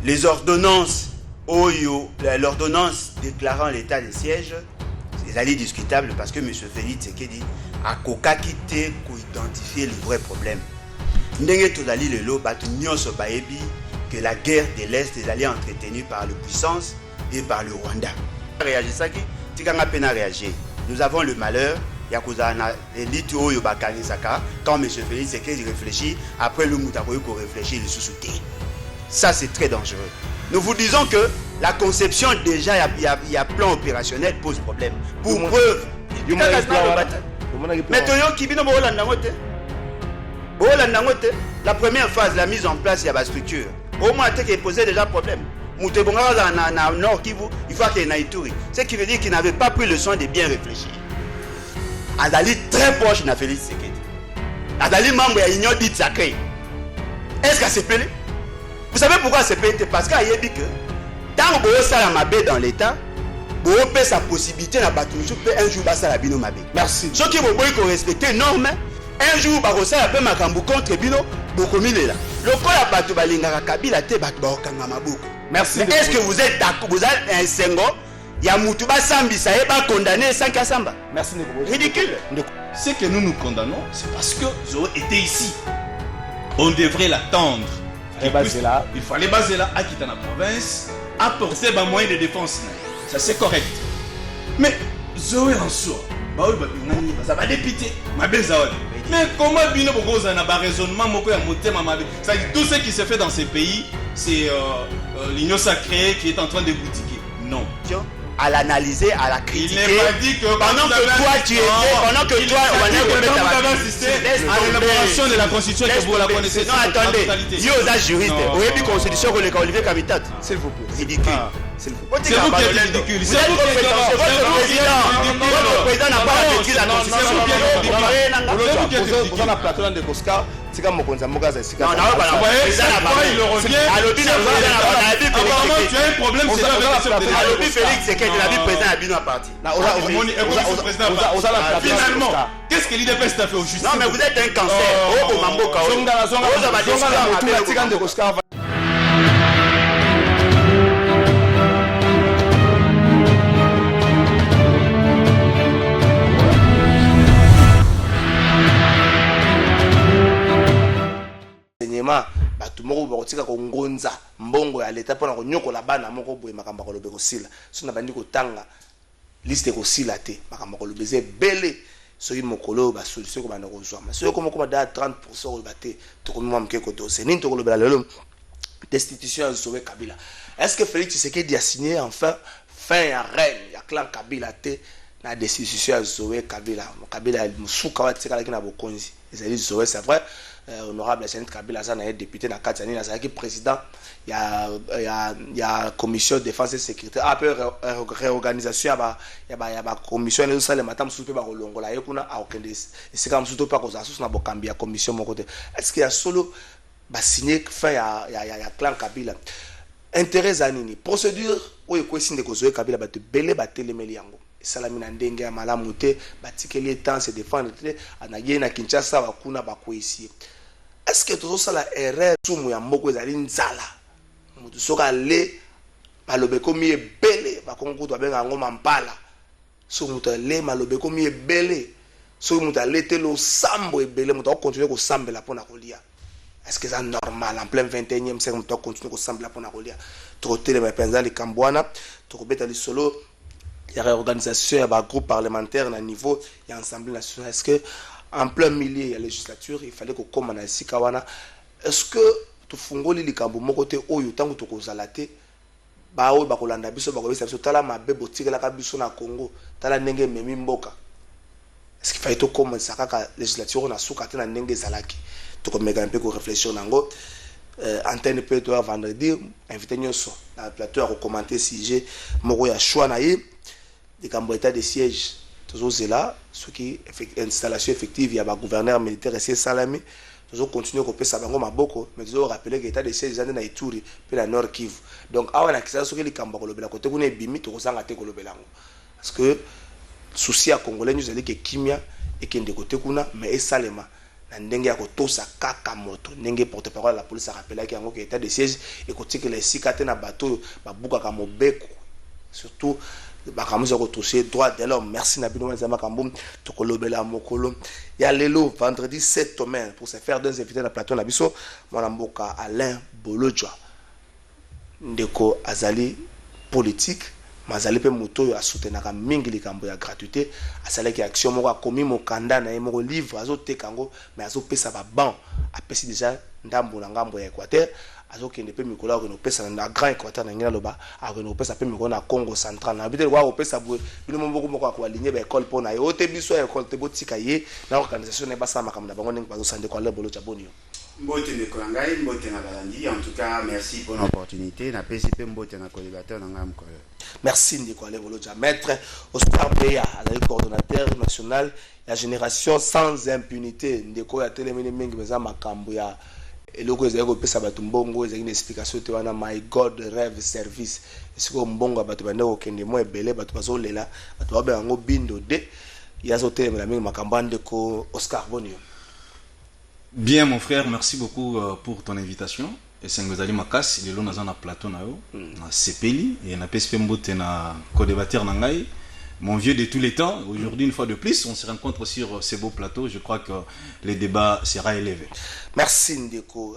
les ordonnances, l'ordonnance déclarant l'état de siège, c'est allé discutable parce que M. Félix Tshisekedi a quitté pour identifier le vrai problème. Ndenge tozali lelo batu nyonso baebi que la guerre de l'Est est allée entretenue par les puissances et par le Rwanda. Réagissaki, tikanga pena réagir. Nous avons le malheur, yakuzana élite oyo bakanisaka quand M. Félix Tshisekedi réfléchit, après le Moutakoyo ko réfléchit le sous-souté. Ça c'est très dangereux. Nous vous disons que la conception déjà il y a plan opérationnel pose problème. Pour preuve, mais toyo kibino bo Holanda ngote. La première phase, la mise en place, il y a la structure. Au moins, il posait déjà problème. Il faut qu'il y ait Ituri. Ce qui veut dire qu'il n'avait pas pris le soin de bien réfléchir. Adali très proche de Félix Tshisekedi. Adali membre de l'Union dite sacrée. Est-ce qu'elle s'est plaît? Vous savez pourquoi elle s'est plaît? Parce qu'il a dit que tant que vous avez mabé dans l'État, vous avez sa possibilité de un jour de bino mabé. Merci. Ceux qui vont respecter les normes. Un jour, barossa a fait makambu contre Bino, Bokomile là. Le col a battu Balingara Kabila te battu Baokanga Maboko. Merci. Est-ce que vous êtes d'accord? Vous êtes un sengo? Yamoutuba Sambi, ça est pas condamné sans Kassamba. Merci Neko. Ridicule. Ce que nous condamnons, c'est parce que Zoé était ici. On devrait l'attendre. Il fallait baser là, à quitter la province, apporter des moyens de défense. Ça c'est correct. Mais Zoé en soi, ça va dépiter. Mais comment Bino Bogoza n'a pas raisonnement, tout ce qui se fait dans ces pays, c'est l'union sacrée qui est en train de boutiquer. Non. À l'analyser, à la critiquer. Il n'est pas dit que pendant que toi tu étais, pendant que toi on avait assisté à l'élaboration de la constitution que vous la connaissez. Non, attendez. Yo, ça juriste. Vous avez vu constitution que le Olivier Kabitat. S'il vous plaît. Ridicule. C'est vous qui êtes ridicule. C'est vous qui êtes président. Votre président n'a pas appliqué la constitution. Vous avez un plateau de Koska. C'est comme Mokonza Mogaza. Non, non, il revient. Apparemment, tu as un problème. À l'objet Félix, c'est qu'il a vu président Abino à partir. Finalement, qu'est-ce que l'IDPS t'a fait au justice? Non, mais vous êtes un cancer. Oh, Mambo Kao. Batu moko bakotika kongonza mbongo ya leta pona konyokola bana moko boye makamba kolobe kosila so na bandi kotanga liste kosila te makamba kolobe ze bele soki mokolo ba solution ko bana kozwa so ko moko da 30% ko bate to ko mwa mke ko dose nini to kolobela lelo destitution ya Zoé Kabila. Est-ce que Félix Tshisekedi a signé enfin fin ya règne ya clan Kabila te na destitution ya Zoé Kabila? Kabila musuka wa tseka lakina bokonzi ezali Zoé, c'est vrai. Honorable Sénat Kabila Zana est député dans Katani, qui président, il y a commission de défense et sécurité, après réorganisation, il y a commission de ça le matin soupe par Longola et kuna a aucun des c'est comme surtout pas cause ça na bokambia commission mon côté. Est-ce qu'il y a solo signé fin il y a clan Kabila intérêt zanini procédure ou ekwesi ndeko Zoé Kabila ba te belé ba telemeli yango salamina ndenge ya malamu te batikeli temps se défendre te anaye na Kinshasa bakuna bakwesi. Est-ce que tout ça la erreur sumu ya mboko ezali nzala mutu soka le malobe komi ebele bakongo to benga ngoma mpala so mutu le malobe komi ebele so mutu alete lo sambo ebele mutu continuer ko sambela pona kolia. Est-ce que c'est normal en plein 21e siècle mutu continuer ko sambela pona kolia? Trotter les penza les Kambwana to kobeta li solo. Il y a réorganisation, il y a un groupe parlementaire à niveau, il y a un assemblée nationale. Est-ce que en plein milieu il y a législature, il fallait que comme on a ici kawana, est-ce que tu fungoli li kambo mon côté o yotango to kozalate ba o ba kolanda biso ba kobisa biso tala mabe botikela ka biso na Congo tala ndenge memi mboka? Est-ce qu'il fallait to comme ça ka législature na suka te na ndenge zalaki to komeka un peu ko réfléchir nango? Antenne peut être vendredi invité nyoso na plateau à commenter si j'ai moko ya choix na ye des cambouetas de siège. Toujours là, ce qui est installation effective, il y a un gouverneur militaire et c'est Salami. Toujours continuer à couper ça, mais toujours rappeler que l'état de siège est dans Ituri, puis la Nord Kivu. Donc, avant la question, ce qui est Kambakolobe, la côté où on est bimi, tu ressens à Tekolobe. Parce que, souci à Congolais, nous allons que Kimia et qu'il y a des côtés, mais et Salema. na ndenge ya kotosa kaka moto ndenge porte-parole la police a rappelé qu'il y a un état de siège et que les esika te na bateau babukaka mobeko surtout bakamuza ko toucher droit de l'homme. Merci na bino nzama kambo tokolobela mokolo ya lelo vendredi 7 mai pour se faire deux invités na plateau na biso mwana mboka Alain Bolojwa ndeko azali politique mazali pe moto yo asoutenaka mingi likambo ya gratuité asalaki action moko akomi mokanda na ye moko livre azotekango mais azopesa ba ban apesi déjà ndambo na ngambo ya Équateur azokende pe mikolo akeno pesa na Grand Équateur na ngina loba akeno pesa pe mikolo na Congo central na bité kwa opesa bwe bino moko ko aligner ba école pona yo te biso école te botika ye na organisation na basa makamda bango ndenge bazo sande kwa lebolo cha bonio. Mbote Nekolangai, Mbote Nabalandi. En tout cas, merci pour l'opportunité. Na PCP Mbote na collaborateur ngam ko. Merci Nicolas Voloja, maître Oscar Beya, le coordonnateur national de la génération sans impunité. Ndeko ya telemene mingi meza makambo ya eloko ezeko pesa batu mbongo ezaki une explication te wana my god rêve service. Esiko mbongo batu bande ko kende mo ebele batu bazolela batu babe yango bindo de yazo telemena mingi makambo ndeko Oscar Bonio. Bien mon frère, merci beaucoup pour ton invitation. Et c'est ngozali makas, il est là dans un plateau na yo, na Sepeli et na PSP Mbote na co-débatteur na ngai. Mon vieux de tous les temps, aujourd'hui une fois de plus, on se rencontre sur ces beaux plateaux, je crois que le débat sera élevé. Merci ndeko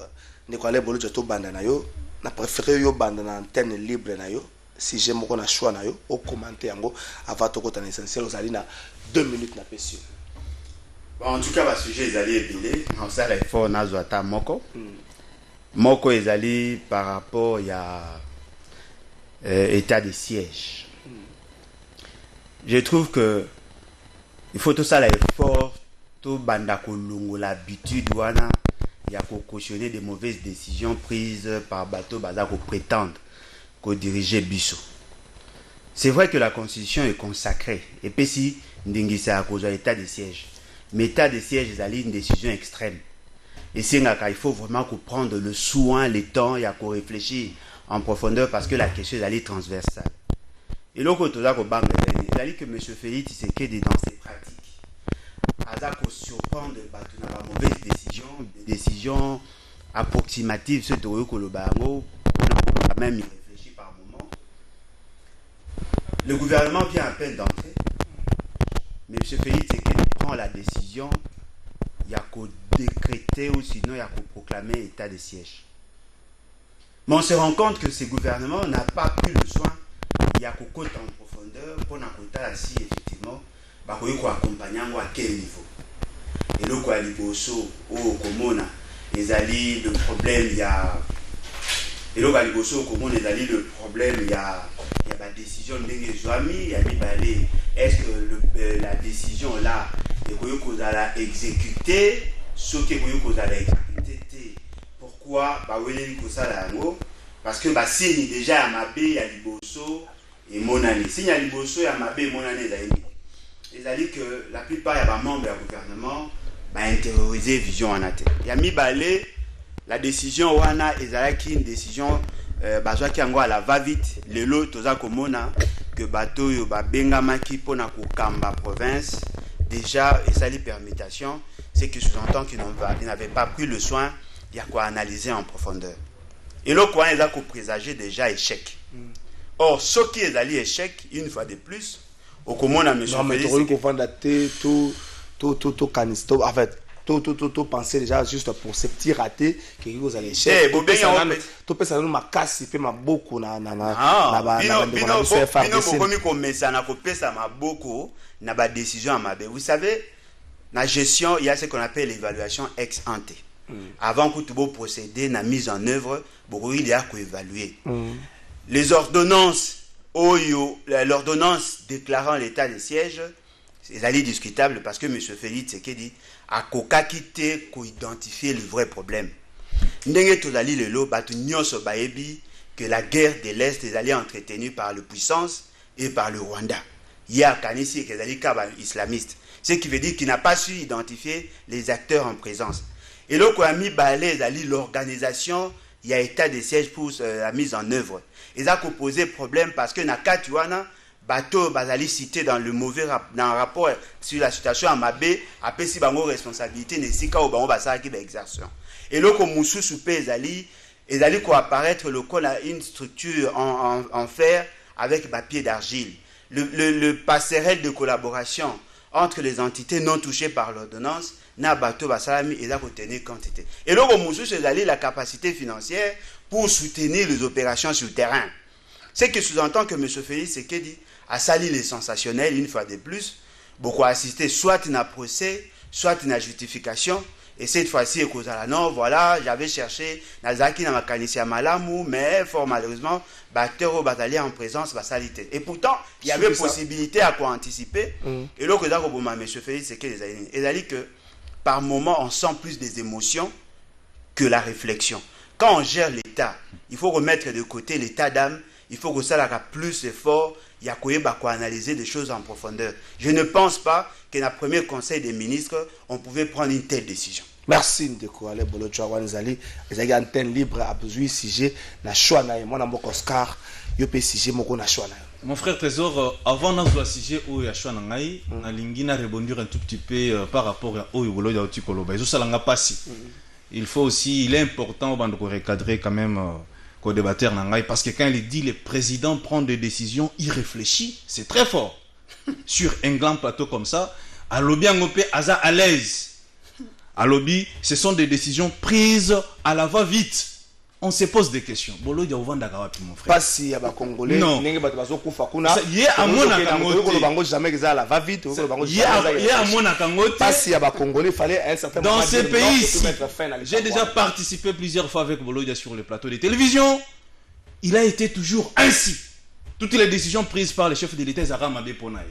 Ale Bolojwa to banda na yo, na préféré yo banda na antenne libre na yo. Si j'aime moko na choix na yo, au commenter yango avant to kota na essentiel ozali na 2 minutes na pesi. En tout cas, le sujet est allé épilé. On s'est réformé na Zouata Moko. Moko est allé par rapport à état de siège. Je trouve que il faut tout ça l'effort, tout bandako lungo l'habitude wana il y a cautionner des mauvaises décisions prises par bateau bazako prétendre qu'on dirigeait Bisso. C'est vrai que la constitution est consacrée et puis si ndingisa à cause de l'état de siège. Mais l'état de siège est une décision extrême. Et c'est il faut vraiment prendre le soin, le temps, et à réfléchir en profondeur parce que la question est transversale. Et l'autre côté, il a dit que M. Félix Tshisekedi dans ses pratiques, il a surprendre la mauvaise décision, des décisions approximatives, ce que on a même réfléchi par moment. Le gouvernement vient à peine d'entrer. Mais M. Félix Tshisekedi prend la décision, il y a qu'au décréter ou sinon il y a qu'au proclamer état de siège. Mais on se rend compte que ce gouvernement n'a pas pris le soin, il y a qu'au côté en profondeur, pour n'a qu'au si effectivement, bah qu'on y accompagner à quel niveau. Et là quoi liboso au comona, les alliés le problème il y a, et là quoi liboso au comona les alliés le problème il y a la décision de il y a mis est-ce que la décision là est qu'on a exécuté ce que qu'on a exécuté pourquoi bah oui ça là parce que bah si déjà à Mabé à Liboso et Monane si à Liboso et à Mabé Monane c'est-à-dire que la plupart des membres du gouvernement bah intérioriser vision en athée il y a mis balé la décision wana ezalaki une décision bazwa ki yango ala va vite lelo toza komona que bateau yo ba bengamaki pona kokamba province déjà esali permutation c'est que sous-entend qu'ils n'avaient pas pris le soin il y a quoi analyser en profondeur et là quoi ils a présager déjà échec or ce qui est allé échec une fois de plus au komona monsieur Félix non mais tu comprends dater tout canisto en fait tout penser déjà juste pour ces petits ratés que vous allez chercher tout peut ça nous ma casse fait ma beaucoup na décision à vous savez la gestion il y a ce qu'on appelle l'évaluation ex ante avant que tout beau procéder la mise en œuvre beaucoup il y a qu'à évaluer les ordonnances l'ordonnance déclarant l'état de siège c'est allé discutable parce que M. Félix Tshisekedi a kokakité ko identifier le vrai problème. Ndenge tozali lelo batu nyonso baebi que la guerre de l'Est est allée entretenue par le puissance et par le Rwanda. Il y a kanisi que zali kaba islamiste, ce qui veut dire qu'il n'a pas su identifier les acteurs en présence. Et là ko ami balé zali l'organisation, il y a état de siège pour la mise en œuvre. Et ça ko poser problème parce que na katuana bateau bazali cité dans le mauvais dans un rapport sur la situation à Mabé, après si bango responsabilité nesika ou bango basala qui exercition. Et là comme mususu pe ezali ko apparaître le col à une structure en fer avec papier d'argile. Le passerelle de collaboration entre les entités non touchées par l'ordonnance na bateau basalami et la retenir quantité. Et là comme mususu ezali la capacité financière pour soutenir les opérations sur le terrain. C'est que sous-entend que M. Félix Sekedi a sali les sensationnels une fois de plus, beaucoup assisté soit à un procès, soit à une justification, et cette fois-ci, non, voilà, j'avais cherché, Nazaki na makanisi ya malamu, mais fort malheureusement, batteur au bataillon en présence, va salité. Et pourtant, il y avait possibilité à quoi anticiper, et là, M. Félix Sekedi, il a dit que par moment, on sent plus des émotions que la réflexion. Quand on gère l'État, il faut remettre de côté l'état d'âme. Il faut que ça ait plus d'efforts. Il y a qu'à analyser des choses en profondeur. Je ne pense pas que dans le premier conseil des ministres, on pouvait prendre une telle décision. Merci Ndeko Ale Bolo Chouanzali. Vous avez une antenne libre à besoin sujet na choix na moi na mboko Oscar. Yo pe sujet moko na choix na. Mon frère Trésor, avant dans sujet où ya choix na ngai, na lingi na rebondir un tout petit peu par rapport à au Bolo ya Otikoloba. Zo salanga pasi. Il faut aussi, il est important de recadrer quand même co-débatteur parce que quand il dit le président prend des décisions irréfléchies, c'est très fort. Sur un grand plateau comme ça, à lobby aza à l'aise. À lobby, ce sont des décisions prises à la va-vite. On se pose des questions. Bolo ya ovanda kawapi mon frère. Pas si ya ba congolais nenge bato bazo kufa kuna. Ye amona kangote. Bango jamais que ça à la va-vite, bango ye amona kangote. Pas si ya ba congolais fallait un certain moment. Dans ces pays ici, j'ai déjà participé plusieurs fois avec Bolo ya sur le plateau de télévision. Il a été toujours ainsi. Toutes les décisions prises par les chefs de l'État Zara Mabé Ponaï.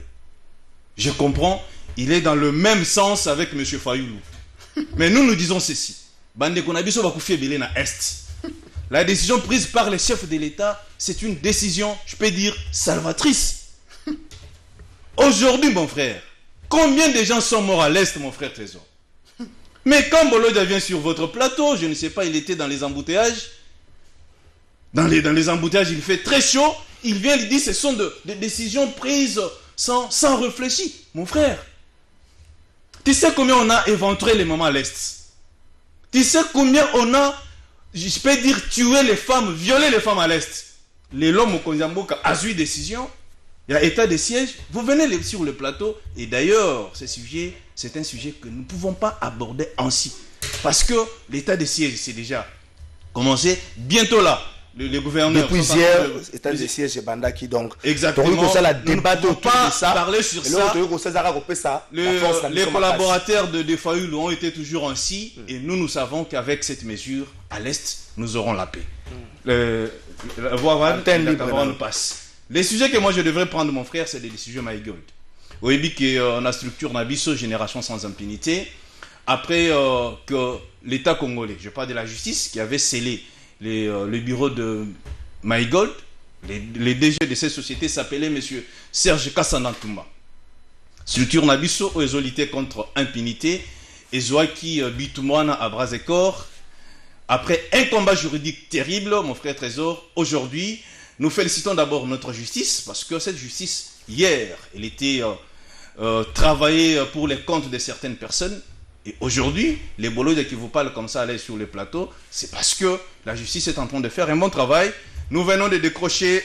Je comprends, il est dans le même sens avec M. Fayoulou. Mais nous disons ceci. Bande Konabiso va koufier belé na Est. La décision prise par les chefs de l'État, c'est une décision, je peux dire, salvatrice. Aujourd'hui, mon frère, combien de gens sont morts à l'Est, mon frère Trésor? Mais quand Bolodia vient sur votre plateau, je ne sais pas, il était dans les embouteillages. Dans les embouteillages, il fait très chaud. Il vient, il dit, ce sont des décisions prises sans réfléchir. Mon frère, tu sais combien on a éventré les mamans à l'Est? Tu sais combien on a, je peux dire, tué les femmes, violé les femmes à l'Est? Les l'homme au Konzamboka a eu décision. Il y a état de siège. Vous venez sur le plateau. Et d'ailleurs, ce sujet, c'est un sujet que nous ne pouvons pas aborder ainsi. Parce que l'état de siège, c'est déjà commencé. Bientôt là, le gouverneur... Depuis hier, état de siège est Bandaki. Donc, exactement. Nous ne pouvons pas parler sur ça. Les collaborateurs de Fayoulou ont été toujours ainsi. Et nous savons qu'avec cette mesure, à l'Est, nous aurons la paix. Voilà, nous passe. Les sujets que moi je devrais prendre, mon frère, c'est des sujets MyGold. Oui, qu'on a structure Nabiso, Génération sans impunité. Après que l'État congolais, je parle de la justice, qui avait scellé le bureau de MyGold, les DG de cette société s'appelaient M. Serge Kassanantoumba. Structure Nabiso, où ils ont lutté contre impunité, et Zoaki Bitumwana à bras et corps. Après un combat juridique terrible, mon frère Trésor, aujourd'hui, nous félicitons d'abord notre justice, parce que cette justice, hier, elle était travaillée pour les comptes de certaines personnes. Et aujourd'hui, les bolos qui vous parlent comme ça, aller sur le plateau, c'est parce que la justice est en train de faire un bon travail. Nous venons de décrocher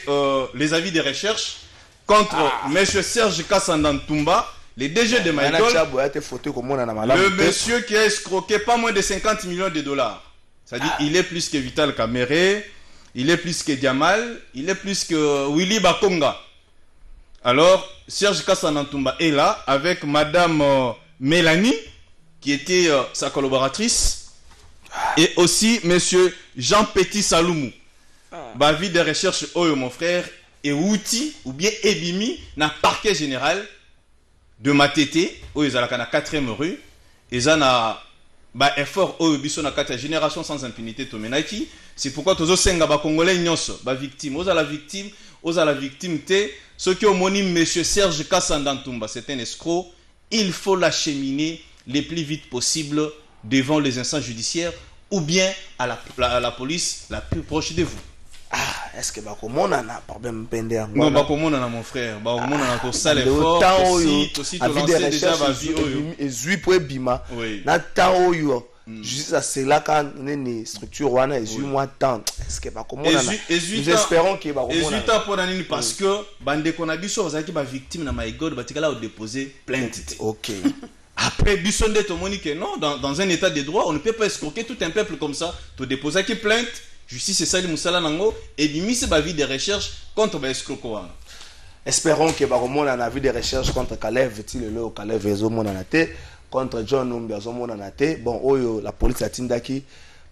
les avis de recherche contre M. Serge Kassanantoumba, les DG de MyGold, le monsieur qui a escroqué pas moins de 50 millions de dollars. C'est-à-dire il est plus que Vital Kamere, il est plus que Diamal, il est plus que Willy Bakonga. Alors, Serge Kassanantoumba est là avec Madame Mélanie, qui était sa collaboratrice, et aussi Monsieur Jean Petit Saloumou. Bavi de recherche, mon frère, et Outi, ou bien Ebimi, dans le parquet général de Matete, où ils sont à la 4e rue, ils ont un effort au biso na kata génération sans impunité tomenaki. C'est pourquoi tous les Congolais nyonso ba victime, aux la victime te ce qui homonyme monsieur Serge Kassanantoumba, c'est un escroc. Il faut l'acheminer le plus vite possible devant les instances judiciaires ou bien à la police la plus proche de vous. est-ce que bakomona na problème pende ya non bakomona na mon frère bakomona na to sale fort aussi to lancer déjà ba vie oyo ezui po ebima na temps oyo juste à cela quand une structure wana ezui moi temps est-ce que bakomona na nous espérons que bakomona ezui pour nani parce que bande kona biso ozaki ba victime na my god batikala au déposer plainte. OK. Après, Bisson de Tomonique, non, dans un état de droit, on ne peut pas escroquer tout un peuple comme ça. Tu déposes qui plainte, justice et Salim Moussala Nango, et bimi c'est ma vie de recherche contre l'escroquant. Espérons que Baromon a un vie de recherche contre Kalev, Tilelo, Kalev, Ezomonanate, contre John Numbi, Zomonanate. Bon, oyo, la police a tindaki,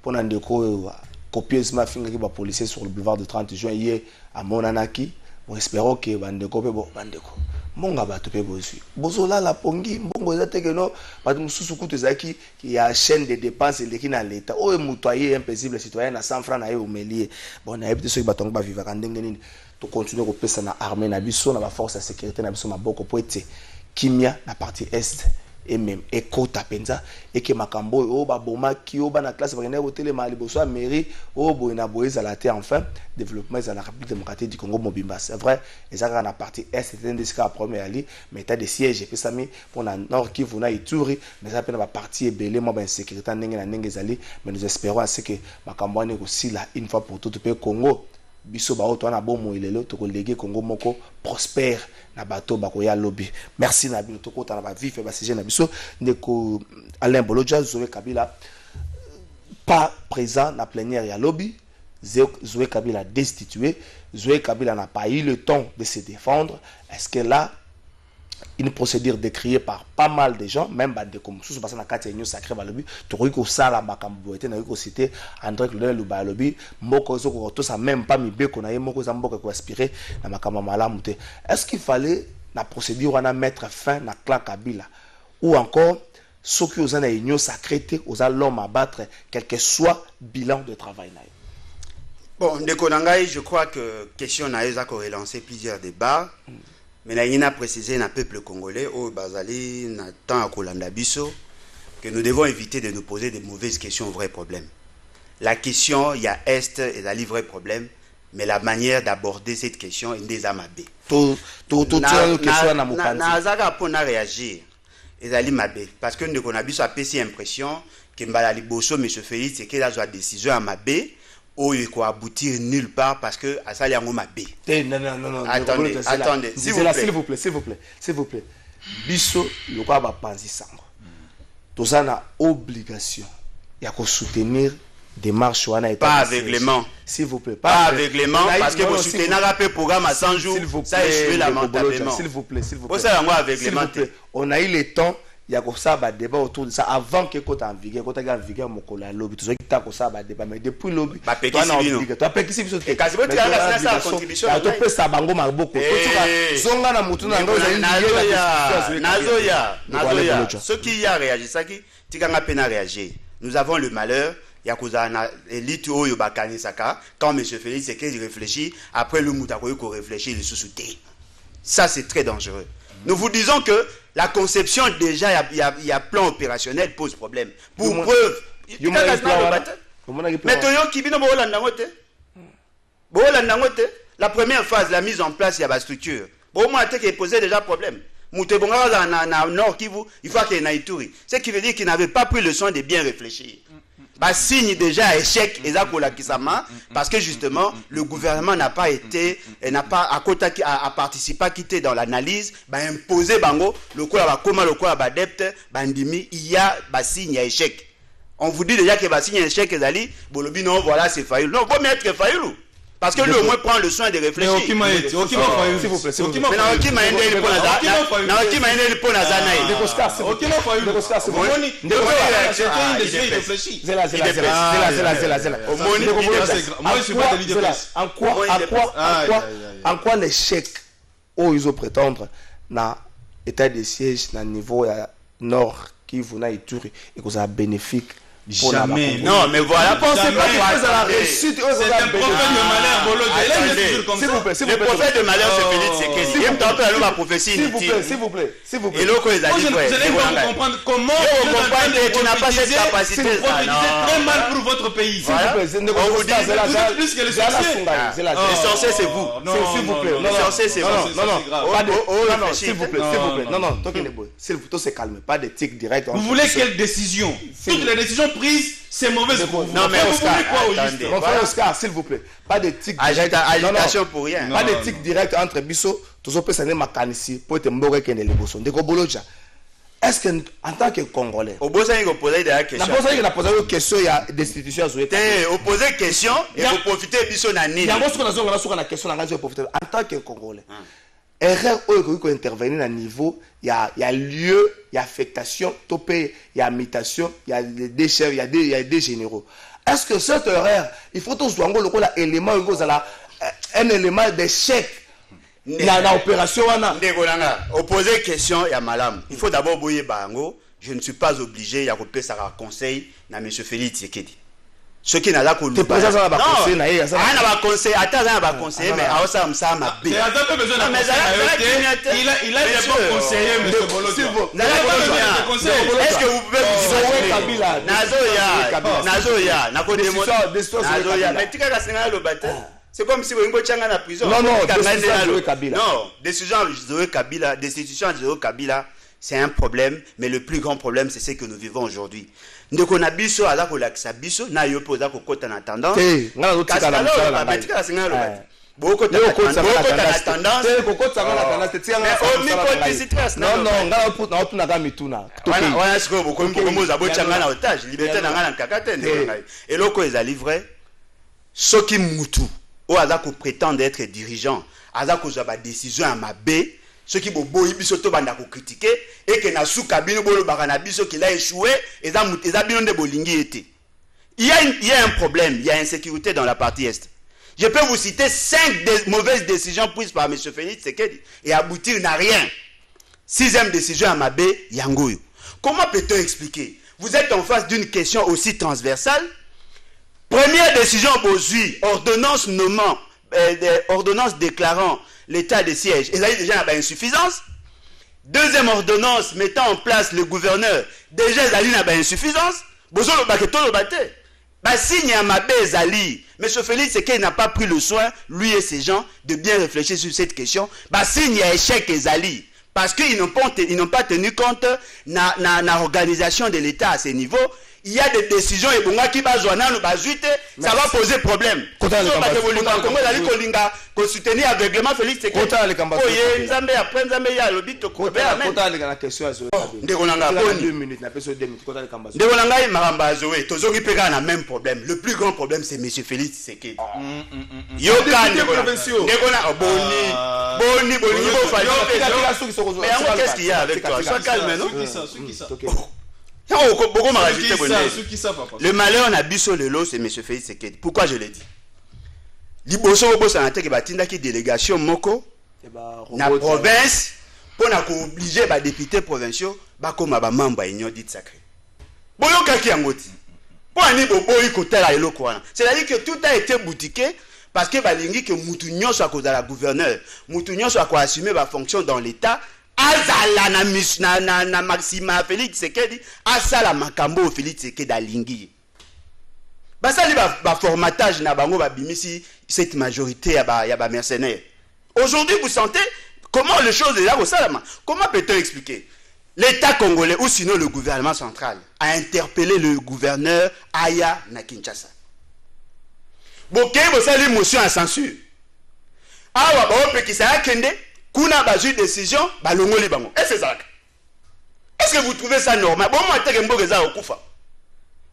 pour n'andeko, copier ce matin qui va policier sur le boulevard de 30 juin, hier, à Monanaki. Bon, espérons que Bandeko, bon, Bandeko. Monga bato pe bozui bozola la pongi mbongo ezate que non bato mususu kutu ezaki qui y a chaîne de dépenses eleki na l'état o mutoyer impaisible citoyen na 100 francs na ye omelie bon na ebite so bato ba vivre ka ndenge nini to continuer ko pesa na armée na biso na ba force de sécurité na biso maboko po ete kimia na partie est et même ekota penza et que makambo o ba boma ki o ba na classe ba na hôtel mali boso a mairie o bo na boeza la terre enfin développement de la République démocratique du Congo Mobimba c'est vrai et ça na partie est c'est un disque à premier ali mais état de siège et puis ça mis pour na nord qui vona Ituri mais ça peine ba partie belé moi ba insécurité ndenge na ndenge zali mais nous espérons à ce que makambo ne ko si là une fois pour toutes pe Congo biso ba oto na bomo ilelo to ko léguer Congo moko prospère na bato bakoya lobby merci na bino to ko ta na ba vif ba CG na biso ndeko Alain Bolodja Zoé Kabila pas présent na plénière ya lobby Zoé Kabila destitué Zoé Kabila n'a pas eu le temps de se défendre est-ce que là une procédure décriée par pas mal de gens même des comme sous passant na carte union sacré ba lobby to ko sala makambo ete na ko citer André Claude Luba lobby moko zo ko to ça même pas mi be ko na ye moko za mboka ko aspirer na makambo malamu te est-ce qu'il fallait la procédure on a mettre fin na clan Kabila ou encore ceux qui ont une union sacrée aux l'homme à battre quel que soit bilan de travail na. Bon ndeko nangai je crois que question na eza ko relancer plusieurs débats. Mais là, il a précisé dans le peuple congolais, au Bazali, dans le temps à Kolanda Bisso, que nous devons éviter de nous poser de mauvaises questions aux vrais problèmes. La question, il y a Est et la vrai problème, mais la manière d'aborder cette question est des amabé. Tout question na mukanzi. Nazaka pour réagir. Ezali mabé parce que nous avons eu l'impression que Mbalali Bosso, M. Félix, c'est qu'il a une décision à mabé. Oh, il faut aboutir nulle part parce que à ça il y a un mabé. Non. Attendez. S'il vous plaît. Bisso, le quoi va penser ça. Tout ça n'a obligation. Il y a qu'à soutenir des marches ou un pas aveuglément. S'il vous plaît. Pas aveuglément parce que vous soutenez un programme à 100 jours. Ça échoue lamentablement. S'il vous plaît. On a eu le temps. Il y a comme ça un débat autour de ça avant que quand en vigueur mon collègue lobby tout ça qui t'a comme ça débat mais depuis lobby toi as péqué biso et kasi bote la ça contribution tu peux ça bango maboko zonga na mutu na ngoza nazoya ce qui y a réagi ça qui tikanga pena réagir nous avons le malheur ya kozana élite oyo bakanisaka quand monsieur Félix c'est qu'il réfléchit après le muta ko réfléchir le sous-souté ça c'est très dangereux. Nous vous disons que la conception déjà il y a plan opérationnel pose problème. Pour preuve, la première phase, la mise en place, il y a la structure. Au moins, il posait déjà problème. Moutebonga dans Nord Kivu, il faut qu'il y ait un Ituri. Ce qui veut dire qu'il n'avait pas pris le soin de bien réfléchir. Bah, signe déjà échec parce que justement le gouvernement n'a pas été à participer à quitter dans l'analyse bah imposer bango le quoi va comment le quoi va adepte bandimi il y a bah signe échec on vous dit déjà que bah signe échec ezali bolobi non voilà c'est failli non faut mettre failli parce que lui au moins prend le soin de réfléchir. S'il vous plaît. En quoi l'échec où ils ont prétendre na état de siège na niveau nord qui vous na Ituri et que ça bénéfique. Jamais. Non, mais voilà. C'est un prophète de malheur, Bolo. comme s'il ça. vous plaît, s'il vous Le plaît. prophète de malheur, c'est Félix Tshisekedi. Il me tente à la prophétie S'il vous inutile. plaît, s'il vous plaît, s'il vous plaît. Et l'autre, ils Moi, je allaient n'arrive pas à comprendre comment vous vous êtes en train comprenez, de tu n'as pas cette prophétiser, capacité, vous ça, prophétisez non. très mal pour votre pays. S'il vous plaît, c'est On vous dit, vous êtes plus que les sorciers. Les sorciers, c'est vous. S'il vous plaît, Les sorciers, c'est vous. non, pas de, non, s'il vous plaît, s'il vous plaît, non, non, toi qui es beau, s'il vous plaît, se calme, pas de tic direct. Vous voulez quelle décision? Toutes les décisions prises, c'est mauvais pour vous. Non, mais vous Oscar, voulez quoi au attendez. juste? Mon frère Oscar, s'il vous plaît, pas de tic direct. Agitation pour rien. Pas de tic direct entre biso, tous opé sané makanisi pour te mboke kende liboso. Ndeko boloja. Est-ce que en tant que Congolais, Au bout, ça, il faut poser des la questions. personne qui a posé une question, il y a destitution à jouer. Vous posez question et vous profitez de biso na Il nini. y a un sur la question, en tant que Congolais. Erreur où il intervenir à niveau, il y a lieu, il y a affectation, topé, il y a mutation, il y a des déchets, il y a des généraux. Est-ce que cette erreur, il faut tous voir un élément d'échec dans l'opération? Opposer question, il y a malam. Il faut d'abord bouiller bango. Je ne suis pas obligé, il y a coupé ça conseil na M. Félix Tshisekedi. Ce qui n'a pas de présent dans la conseil, mais à ça m'a Il a pas besoin d'un conseil. Il a d'abord conseillé, M. Bolodia. Est-ce que vous pouvez vous c'est comme si vous avez la prison. Non, décision Zoé Kabila, destitution de Zoé Kabila, c'est un problème, mais le plus grand problème, c'est ce que nous vivons aujourd'hui. Nous avons biso à la relaxa biso, na yo posa ko kota na tendance. Beaucoup de tendance. Et loko est livré. Ce qui mutu, ou aza ko prétendre être dirigeant, aza ko zaba décision à ma B, ce qui bobo ibiso to banda ko critiquer et que na suka bino bolo bakana biso qu'il a échoué, eza bino de bolingi été. Il y a un problème, il y a insécurité dans la partie est. Je peux vous citer 5 mauvaises décisions prises par M. Félix Tshisekedi et aboutir n'a rien. 6e décision à Mabé, Yangoyo. Comment peut-on expliquer? Vous êtes en face d'une question aussi transversale. Première décision, Bozui, ordonnance nommant, ordonnance déclarant l'état de siège. Et ça y déjà une insuffisance. Deuxième ordonnance mettant en place le gouverneur. Déjà, il y a une insuffisance. Bozo le baketo le bate. Signe à Mabé Zali, M. Félix Tshisekedi n'a pas pris le soin, lui et ses gens, de bien réfléchir sur cette question. Signe à échec Zali, parce qu'ils n'ont pas tenu compte de l'organisation de l'État à ce niveau. Il y a des décisions et bon qui va ça va poser problème. Soutenir aveuglément Félix Tshisekedi. Même problème. Le plus grand problème c'est M. Félix Tshisekedi. Qu'est-ce qu'il y a avec toi? Sois calme, non? Le malheur n'a biso le lot, c'est M. Félix Tshisekedi. Pourquoi je l'ai dit? Liboso bobo na teke batinda ki délégation moko na province pour na obliger ba députés provinciaux ba koma ba membre ya union dite sacrée. Boyoka ki angoti. Pour ani bobo ikotela eloko wana. C'est-à-dire que tout a été boutiqué parce que balingi que mutu nyonso akozala gouverneur, mutu nyonso assumer ba fonction dans l'état. Azala na Maxima Félix Tshisekedi, asala makambo Félix Tshisekedi alingi. Basali ba formatage na bango ba bimisi cette majorité ya ba mercenaires. Aujourd'hui vous sentez comment les choses là au salama. Comment peut-on expliquer? L'État congolais ou sinon le gouvernement central a interpellé le gouverneur Aya na Kinshasa. Boké bosali motion à censure. Awa ba ope kisaya kende kuna bazu décision balongoli bango. Est-ce que vous trouvez ça normal? Bon moi teke mboke za okufa.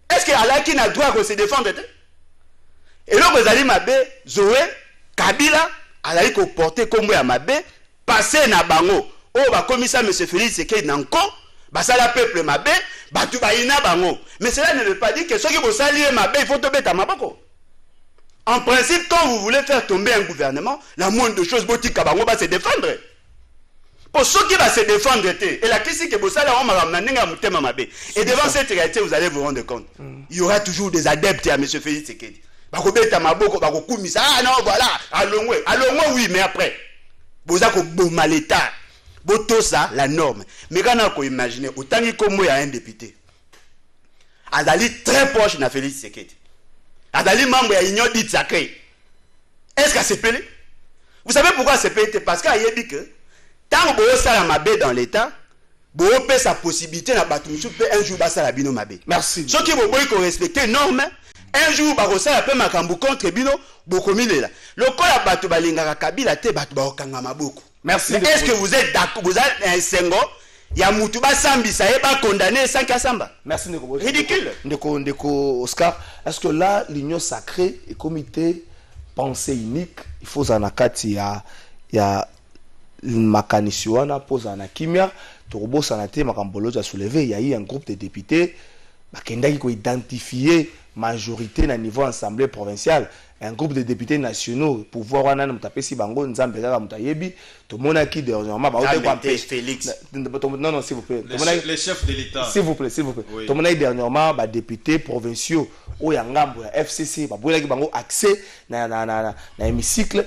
Est-ce que Alaki n'a droit de se défendre? Et là vous allez Mabé Zoé Kabila alaki ko porter kombo ya Mabé passer na bango. Oh ba commissaire M. Félix Tshisekedi nanko basala peuple Mabé batu ba ina bango. Mais cela ne veut pas dire que ceux qui vont salir Mabé il faut tomber à maboko. En principe, quand vous voulez faire tomber un gouvernement, la moindre de choses, Botika Bango va se défendre. Pour ceux qui vont se défendre, et la question que vous et devant cette réalité, vous allez vous rendre compte. Il y aura toujours des adeptes à M. Félix Tshisekedi. bakobeta maboko bakokumisa ah non voilà allongwe oui mais après boza ko boma l'état boto ça la norme mais quand on ko imaginer autant que un député azali très proche na Félix Tshisekedi azali membre ya union dite sacrée est-ce que c'est pelé vous savez pourquoi c'est pelé parce qu'il a dit que tant que ça la mabe dans l'état bo peut sa possibilité na batu peut un jour basa la bino mabe merci ceux qui vont ko respecter normes un jour ba ça peut makambu contre bino bokomilela lokola batu balingaka kabila te batu ba okanga maboko merci est-ce que vous êtes d'accord vous êtes un sengo ya mutu ba sambisa e ba condamner sans kasamba merci Ndeko ridicule Ndeko Oscar est-ce que là l'union sacrée et comité pensée unique il faut zanakati ya makanisi wana poza na kimia Torobo Sanate Makambolo a soulevé, il y a eu un groupe de députés qui ont identifié majorité à niveau assemblée provinciale, un groupe de députés nationaux, pouvoir en a tapé si bango nzambega mutayebi, tout le monde a qui dernièrement Félix. Non s'il vous plaît. Les chefs de l'État. S'il vous plaît. Oui. Tout le monde a dernièrement bah députés provinciaux au Yangambo FCC, bah boula qui bango accès na hémicycle,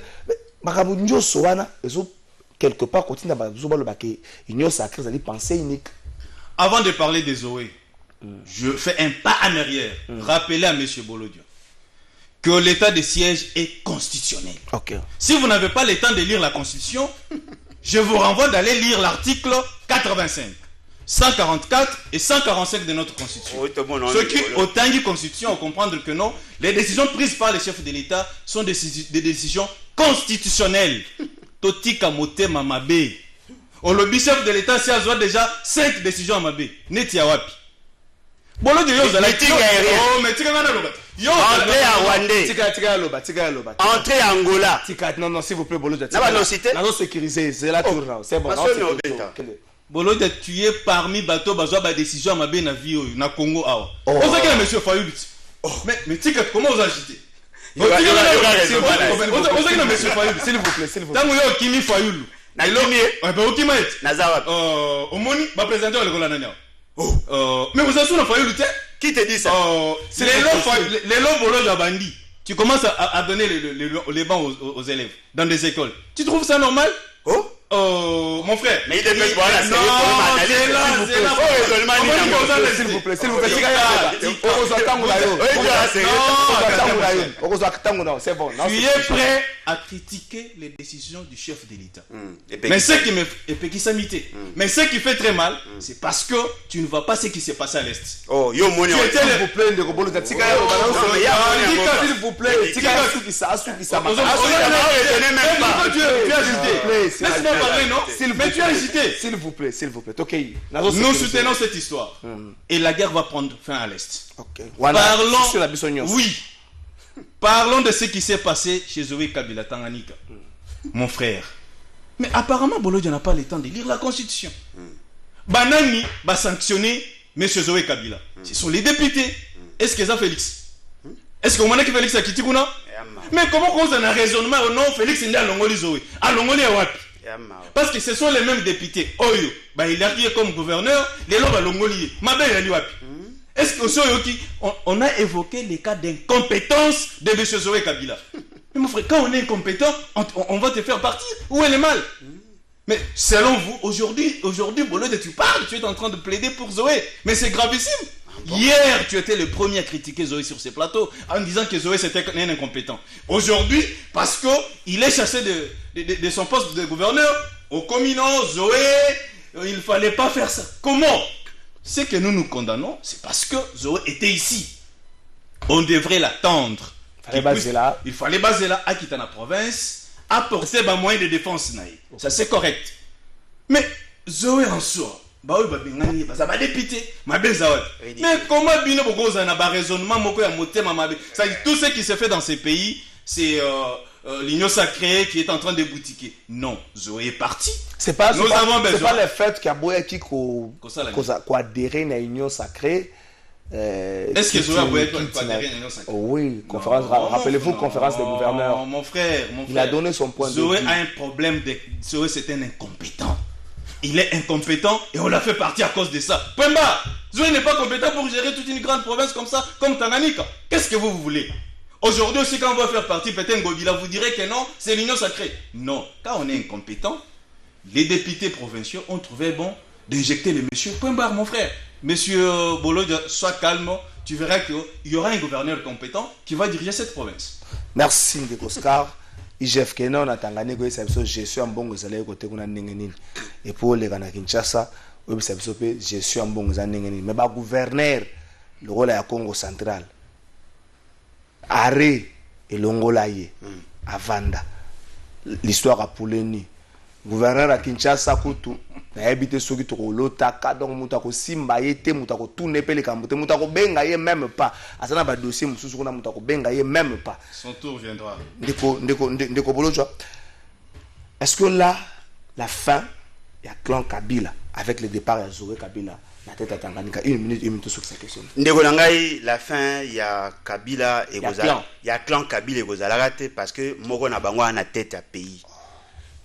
makabunjo soana ezo quelque part continue à l'union sacrée, à penser unique. Avant de parler des Zoé, je fais un pas en arrière. Rappelez à M. Bolodio que l'état de siège est constitutionnel. Okay. Si vous n'avez pas le temps de lire la Constitution, je vous renvoie d'aller lire l'article 85, 144 et 145 de notre Constitution. Ce qui, autant de Constitution, on comprend que non, les décisions prises par les chefs de l'État sont des décisions constitutionnelles. Totika motema mabe. Au lobby chef de l'État, si a déjà 5 décisions à mabe. Neti ya wapi. Bolo de yo zala tika aérien. Oh mais tika ngana loba. Yo entrée à Rwandais. Tika loba. Entrée à Angola. Tika non s'il vous plaît Bolo de. Na ba no cité. Na sécuriser, c'est là tout là. C'est bon. Bolo de tuer parmi bateau bazwa ba décision à mabe na vie na Congo awa. On sait que monsieur Fayulu. Mais tika comment vous agitez? S'il vous plaît. Tant que vous Kimi Fayulu. Mais vous êtes sur le Fayulu. Qui te dit ça? Les lots voleurs de bandits. Tu commences à donner les bancs aux élèves dans des écoles. Tu trouves ça normal? Mon frère. Mais il dépêche voilà, c'est s'il vous plaît. C'est bon. Tu es prêt à critiquer les décisions du chef de l'État. Mais ce qui me mais ce qui fait très mal, c'est parce que tu ne vois pas ce qui s'est passé à l'Est. Oh, yo moni. S'il vous plaît, s'il vous plaît. Ok. Nous soutenons cette histoire. Et la guerre va prendre fin à l'Est. Okay. Parlons de ce qui s'est passé chez Zoé Kabila Tanganyika. Mon frère. Mais apparemment, Bolodio n'a pas le temps de lire la Constitution. Banani va sanctionner M. Zoé Kabila. Ce sont les députés. Est-ce que ça Félix? Est-ce qu'on a que Félix a quitté ou non? Mais comment on a un raisonnement au nom Félix n'est à Longoli Zoé? À Longoli à Wapi? Parce que ce sont les mêmes députés. Oyo, il a qui est comme gouverneur, les lois à Longoli. Ma belle, il a Wapi. Est-ce qu'on a évoqué les cas d'incompétence de M. Zoé Kabila? Mais mon frère, quand on est incompétent, on va te faire partir. Où est le mal? Mais selon vous, aujourd'hui, Bolo, tu parles, tu es en train de plaider pour Zoé. Mais c'est gravissime. Hier, tu étais le premier à critiquer Zoé sur ces plateaux en disant que Zoé c'était un incompétent. Aujourd'hui, parce qu'il est chassé de son poste de gouverneur, au communaux, Zoé, il ne fallait pas faire ça. Comment? Ce que nous condamnons, c'est parce que Zoé était ici. On devrait l'attendre. Il fallait baser là, à quitter la province, apporter des moyens de défense. Ça c'est correct. Mais Zoé en soi, mais comment bino bokoza na ba raisonnement moko ya motema mabe? Tout ce qui se fait dans ces pays, c'est l'union sacrée qui est en train de boutiquer. Non, Zoé est parti. C'est pas le fait qu'il y a beaucoup qui adhéré à l'union sacrée. Est-ce que Zoé a adhéré à l'union sacrée? Oui, conférence. Rappelez-vous, conférence des gouverneurs. Mon frère, il a donné son point de vue. Zoé a un problème. Zoé c'est un incompétent. Il est incompétent et on l'a fait partir à cause de ça. Pemba, Zoé n'est pas compétent pour gérer toute une grande province comme ça, comme Tanganyika. Qu'est-ce que vous voulez? Aujourd'hui aussi, quand on va faire partie, peut-être Ngobila vous dirait que non, c'est l'union sacrée. Non, quand on est incompétent, les députés provinciaux ont trouvé bon d'injecter le monsieur. Point barre, mon frère. Monsieur Bolo, sois calme, tu verras qu'il y aura un gouverneur compétent qui va diriger cette province. Merci, Ndeko Oscar. IGF Kenon a tangani ko isa biso gestion mbongo zala côté kuna ndenge nini. Et pour les Ghana Kinshasa, o bisa biso pe gestion mbongo za ndenge nini. Mais ba gouverneur le rôle ya Congo central. Arrêt et longolaye avanda. L'histoire a Pouleni. Gouverneur à Kinshasa kutu na habité soki to lotaka donc mutako simba yete mutako tourner pe le kambote mutako benga ye même pas asana ba dossier mususu kuna mutako benga ye même pas son tour viendra. Ndeko Bolojwa. Est-ce que là la fin il y a clan Kabila avec le départ de Zoé Kabila la tête à Tanganyika une minute sur cette question. Ndeko nangai la fin il y a Kabila et Gozala il y a clan Kabila et Gozala raté parce que moko na bango na tête à pays.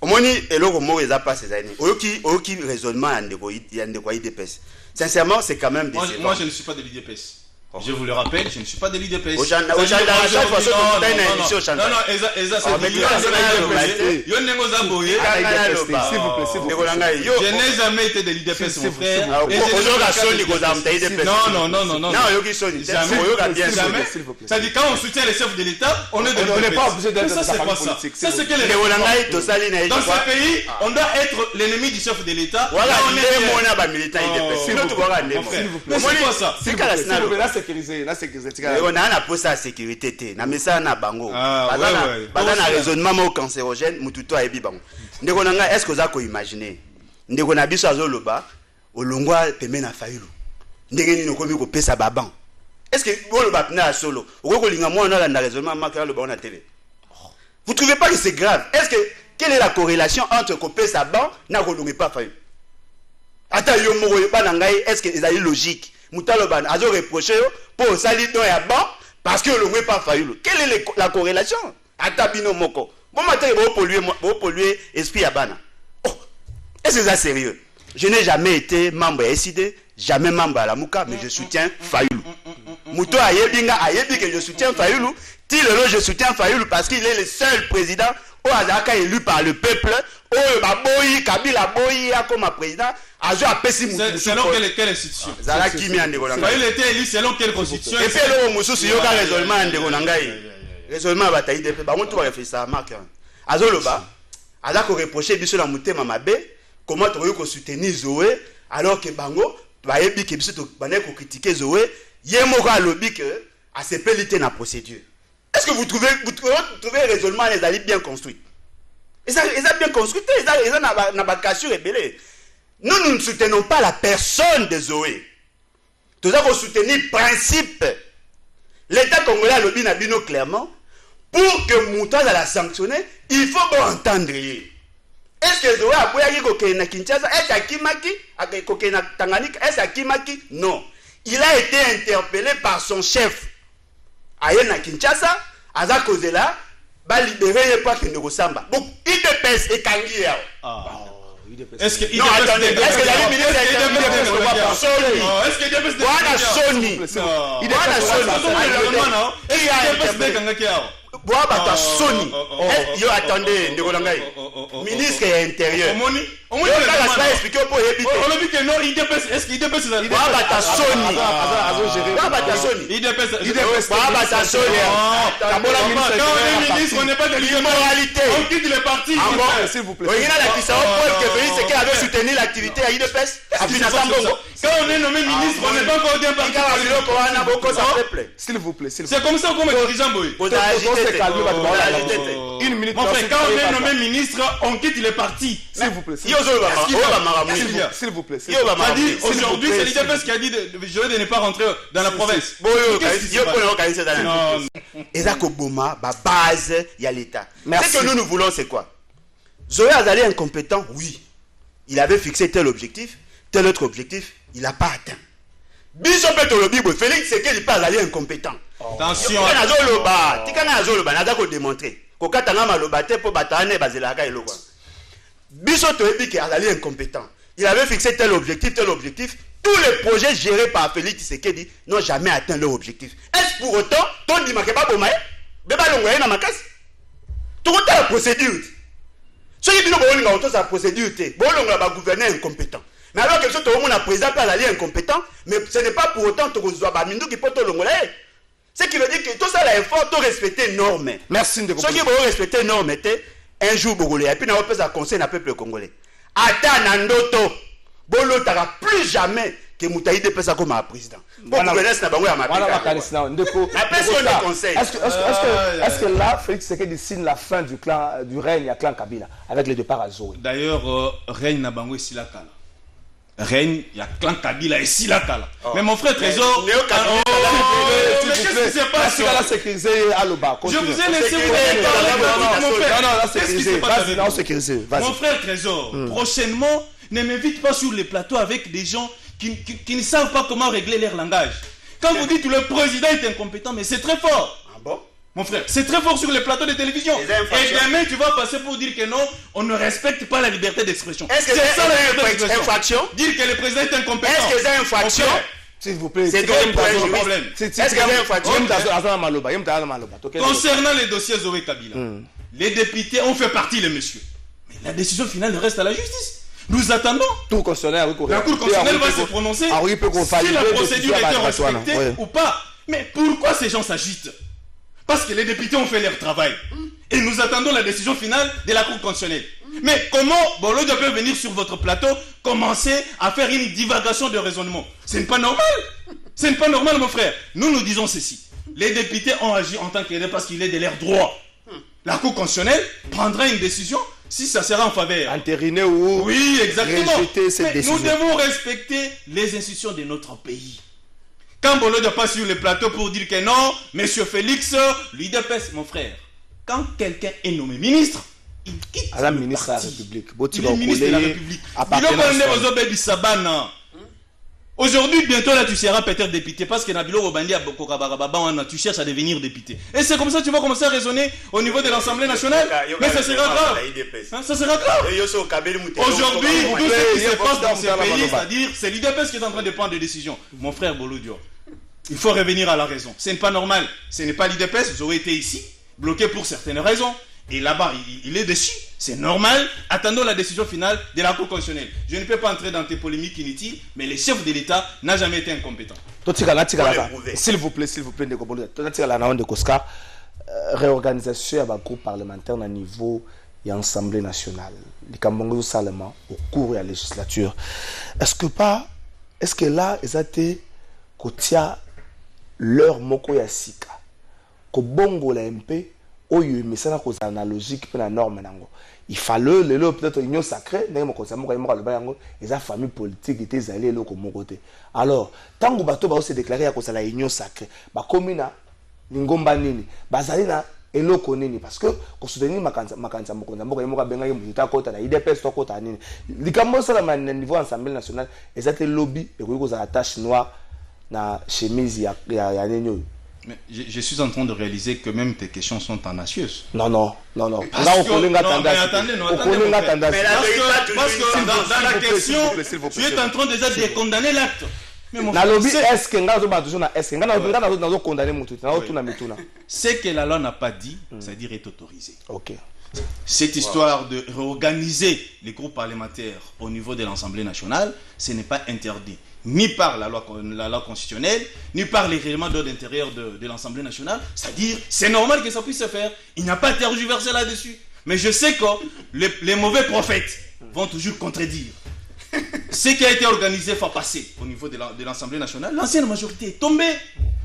Omoni eloko mo eza pas ces années. Oki raisonnement Ndeko IDPS. Sincèrement, c'est quand même décevant. Moi je ne suis pas de l'IDPS. Je vous le rappelle, je ne suis pas de l'IDPS. Non, non, Eza c'est Yo nengo za boye. S'il vous plaît. Je n'ai jamais été de l'IDPS mon frère. Non. Non, yoki soni. Jamais. Ça dit quand on soutient les chefs de l'État, on est de l'IDPS. On n'est pas obligé d'être ça, c'est pas ça. Ça c'est que les dans ce pays, on doit être l'ennemi du chef de l'État. Voilà, on est mon militant IDPS. Sinon tu vois mais c'est quoi ça? C'est sécuriser, la sécurité. On a un poste à sécurité. Na mesa na bango. Bana na raisonnement mo cancérogène mututo a ebi bango. Ndeko nanga est-ce que vous avez imaginé? Ndeko na biso azoloba olongwa peme na fayulu. Ndenge ni nokomi ko pesa baban. Est-ce que oloba pena solo? Okoko linga mo na na raisonnement makala lo ba na télé. Vous trouvez pas que c'est grave? Est-ce que quelle est la corrélation entre ko pesa ban na ko longi pas fayulu? Ata yo mo ba na ngai est-ce que c'est logique? Moutaloban a reproché pour salito ya ban parce que le n'est pas faillu. Quelle est la corrélation? Atabino moko. Bon matin polluer esprit à bana. Oh, est-ce que c'est sérieux? Je n'ai jamais été membre à SID, jamais membre à la Mouka, mais je soutiens Fayoulou. Mouto ayebinga ayebi que je soutiens Fayoulou. Tilelo je soutiens Fayoulou parce qu'il est le seul président au Azaka élu par le peuple. Oh baboyi Kabila boyi comme président. Selon quelle institution? Il était élu selon quelle constitution? Et puis le mususu yoka raisonnement ndeko nangai. Raisonnement bataille de ba mutu ba fait ça marque. Azoloba azako reprocher biso la mutema mabe comment tu ko soutenir Zoé alors que bango ba yebi ke biso to bané ko critiquer Zoé yemo ka lobby que a se pelité na procédure. Est-ce que vous trouvez raisonnement les alliés bien construits? Ils ont bien construit, ils ont na ba cassure rebelle. Nous ne soutenons pas la personne de Zoé. Nous avons soutenu le principe. L'État congolais a lobby Nabino clairement. Pour que Mouta la sanctionner, il faut bon entendre. Est-ce que Zoé a pu aller na Kinshasa? Est-ce à Kimaki? À Tanganyika? Est-ce à Kimaki? Non. Il a été interpellé par son chef. Aïe na Kinshasa, Aza Kozela, va libérer les poids de Rosamba. Donc, il dépêche et Kangi. Est-ce que non, attendez, est-ce que la ministre ministre de l'Intérieur. C'est qu'elle avait soutenu l'activité à IDPS. Quand on est nommé ministre, on n'est pas encore bien parti. S'il vous plaît. C'est comme ça qu'on met dirigeant Boy. Une minute. Mon frère, quand on est nommé ministre, on quitte les partis. S'il vous plaît. S'il vous plaît. Aujourd'hui, c'est l'IDPS qui a dit de ne pas rentrer dans la province. Et ça, Koboma, base, il y a l'État. Ce que nous voulons, c'est quoi? Zoé Azali incompétent, oui. Il avait fixé tel objectif, tel autre objectif, il n'a pas atteint. Biso Petolobi, Félix, c'est qu'il n'est pas allé incompétent. Attention. Tikana Azoloba, n'a pas démontré. Kokatanga Malobate pour Batane, Bazelaka et Loba. Biso Toebi qui est allé incompétent. Il avait fixé tel objectif, tel objectif. Tous les projets gérés par Félix Tshisekedi n'ont jamais atteint leur objectif. Est-ce pour autant, ton dit pas Bomae? beba longoya na makasi tokota la procédure soki bino bolinga auto sa procédure te bolongola ba gouverneur incompétent mais alors que tout le monde a président par l'allié incompétent mais ce n'est pas pour autant que vous ba mindu qui peut longola ce qui veut dire que tout ça là effort to respecter normes. Merci de comprendre. Ceux qui vont respecter normes un jour bogolé et puis na pas ça conseil na peuple congolais ata na ndoto bolotaka plus jamais que Moutaïde peut ça comme un président. Bon, gouvernance n'a pas eu à ma Est-ce que là, Félix Tshisekedi signe la fin du règne à clan Kabila avec le départ à Zoé? D'ailleurs, règne n'a pas eu si la cala. Règne, il y a clan Kabila et si la cala. Mais mon frère Trésor, qu'est-ce qui se passe? Est-ce qu'elle a sécurisé à l'Oba? Je vous ai laissé vous parler. Non, sécurisé. Mon frère Trésor, prochainement, ne m'invite pas sur les plateaux avec des gens qui ne savent pas comment régler leur langage. Quand vous dites que le président est incompétent, mais c'est très fort. Ah bon? Mon frère, c'est très fort sur les plateaux de télévision. Et demain, tu vas passer pour dire que non, on ne respecte pas la liberté d'expression. Est-ce que c'est ça la liberté d'expression? Dire que le président est incompétent. Est-ce que c'est une infraction? S'il vous plaît, c'est un problème. Est-ce que c'est une infraction? Concernant les dossiers Zoé Kabila, les députés ont fait partie, les messieurs. Mais la décision finale reste à la justice. Nous attendons. La Cour constitutionnelle va se prononcer si la procédure était respectée ou pas. Mais pourquoi ces gens s'agitent? Parce que les députés ont fait leur travail. Et nous attendons la décision finale de la Cour constitutionnelle. Mais comment Bolodia peut venir sur votre plateau commencer à faire une divagation de raisonnement? Ce n'est pas normal. Ce n'est pas normal, mon frère. Nous disons ceci. Les députés ont agi en tant qu'aidés parce qu'il est de leur droit. La Cour constitutionnelle prendra une décision si ça sera en faveur. Entériner ou oui, exactement. Rejeter cette décision. Nous devons respecter les institutions de notre pays. Quand Bolo n'est pas sur le plateau pour dire que non, monsieur Félix, l'UDPS, mon frère, quand quelqu'un est nommé ministre, il quitte la ministre de la République. Il est ministre de la République. Aujourd'hui, bientôt là, tu seras peut-être député parce que Nabilo Robandi tu cherches à devenir député. Et c'est comme ça que tu vas commencer à raisonner au niveau de l'Assemblée nationale. Mais ça sera grave. Ça sera grave. Aujourd'hui, tout ce qui se passe dans ce pays, c'est-à-dire, c'est l'UDPS qui est en train de prendre des décisions. Mon frère Bolodio, il faut revenir à la raison. Ce n'est pas normal. Ce n'est pas l'UDPS. J'aurais été ici, bloqué pour certaines raisons. Et là-bas, il est dessus. C'est normal. Attendons la décision finale de la Cour constitutionnelle. Je ne peux pas entrer dans tes polémiques inutiles, mais le chef de l'État n'a jamais été incompétent. S'il vous plaît, réorganisation du groupe parlementaire au niveau de l'Assemblée nationale. Les Cambongo seulement au cours de la législature. Est-ce que là, ils ont été leur moko ya sika ko bongo la MP oyo misana ko na logique pe na norme nango il fallait le peut-être union sacrée ndenge mo konsa moko le ba yango eza famille politique était zali le ko moko te alors tango bato ba se déclarer ya ko sala union sacrée ba komina ngomba nini bazali na eloko nini parce que ko soutenir makanza moko nzambo ko benga ye muta kota na IDPS to kota nini likambo sala na niveau Assemblée nationale ezate lobby e ko za tache noire na chemise ya nenyo. Mais je suis en train de réaliser que même tes questions sont tendancieuses. Non. Là, on connaît la tendance. Parce que dans la question, tu es en train déjà de condamner l'acte. Ce que la loi n'a pas dit, c'est-à-dire est autorisé. Ok. Cette histoire de réorganiser les groupes parlementaires au niveau de l'Assemblée nationale, ce n'est pas interdit. Ni par la loi constitutionnelle, ni par les règlements d'ordre intérieur de l'Assemblée nationale. C'est-à-dire, c'est normal que ça puisse se faire. Il n'y a pas de tergiversé là-dessus. Mais je sais que les mauvais prophètes vont toujours contredire. Ce qui a été organisé fois passé au niveau de l'Assemblée nationale, l'ancienne majorité est tombée.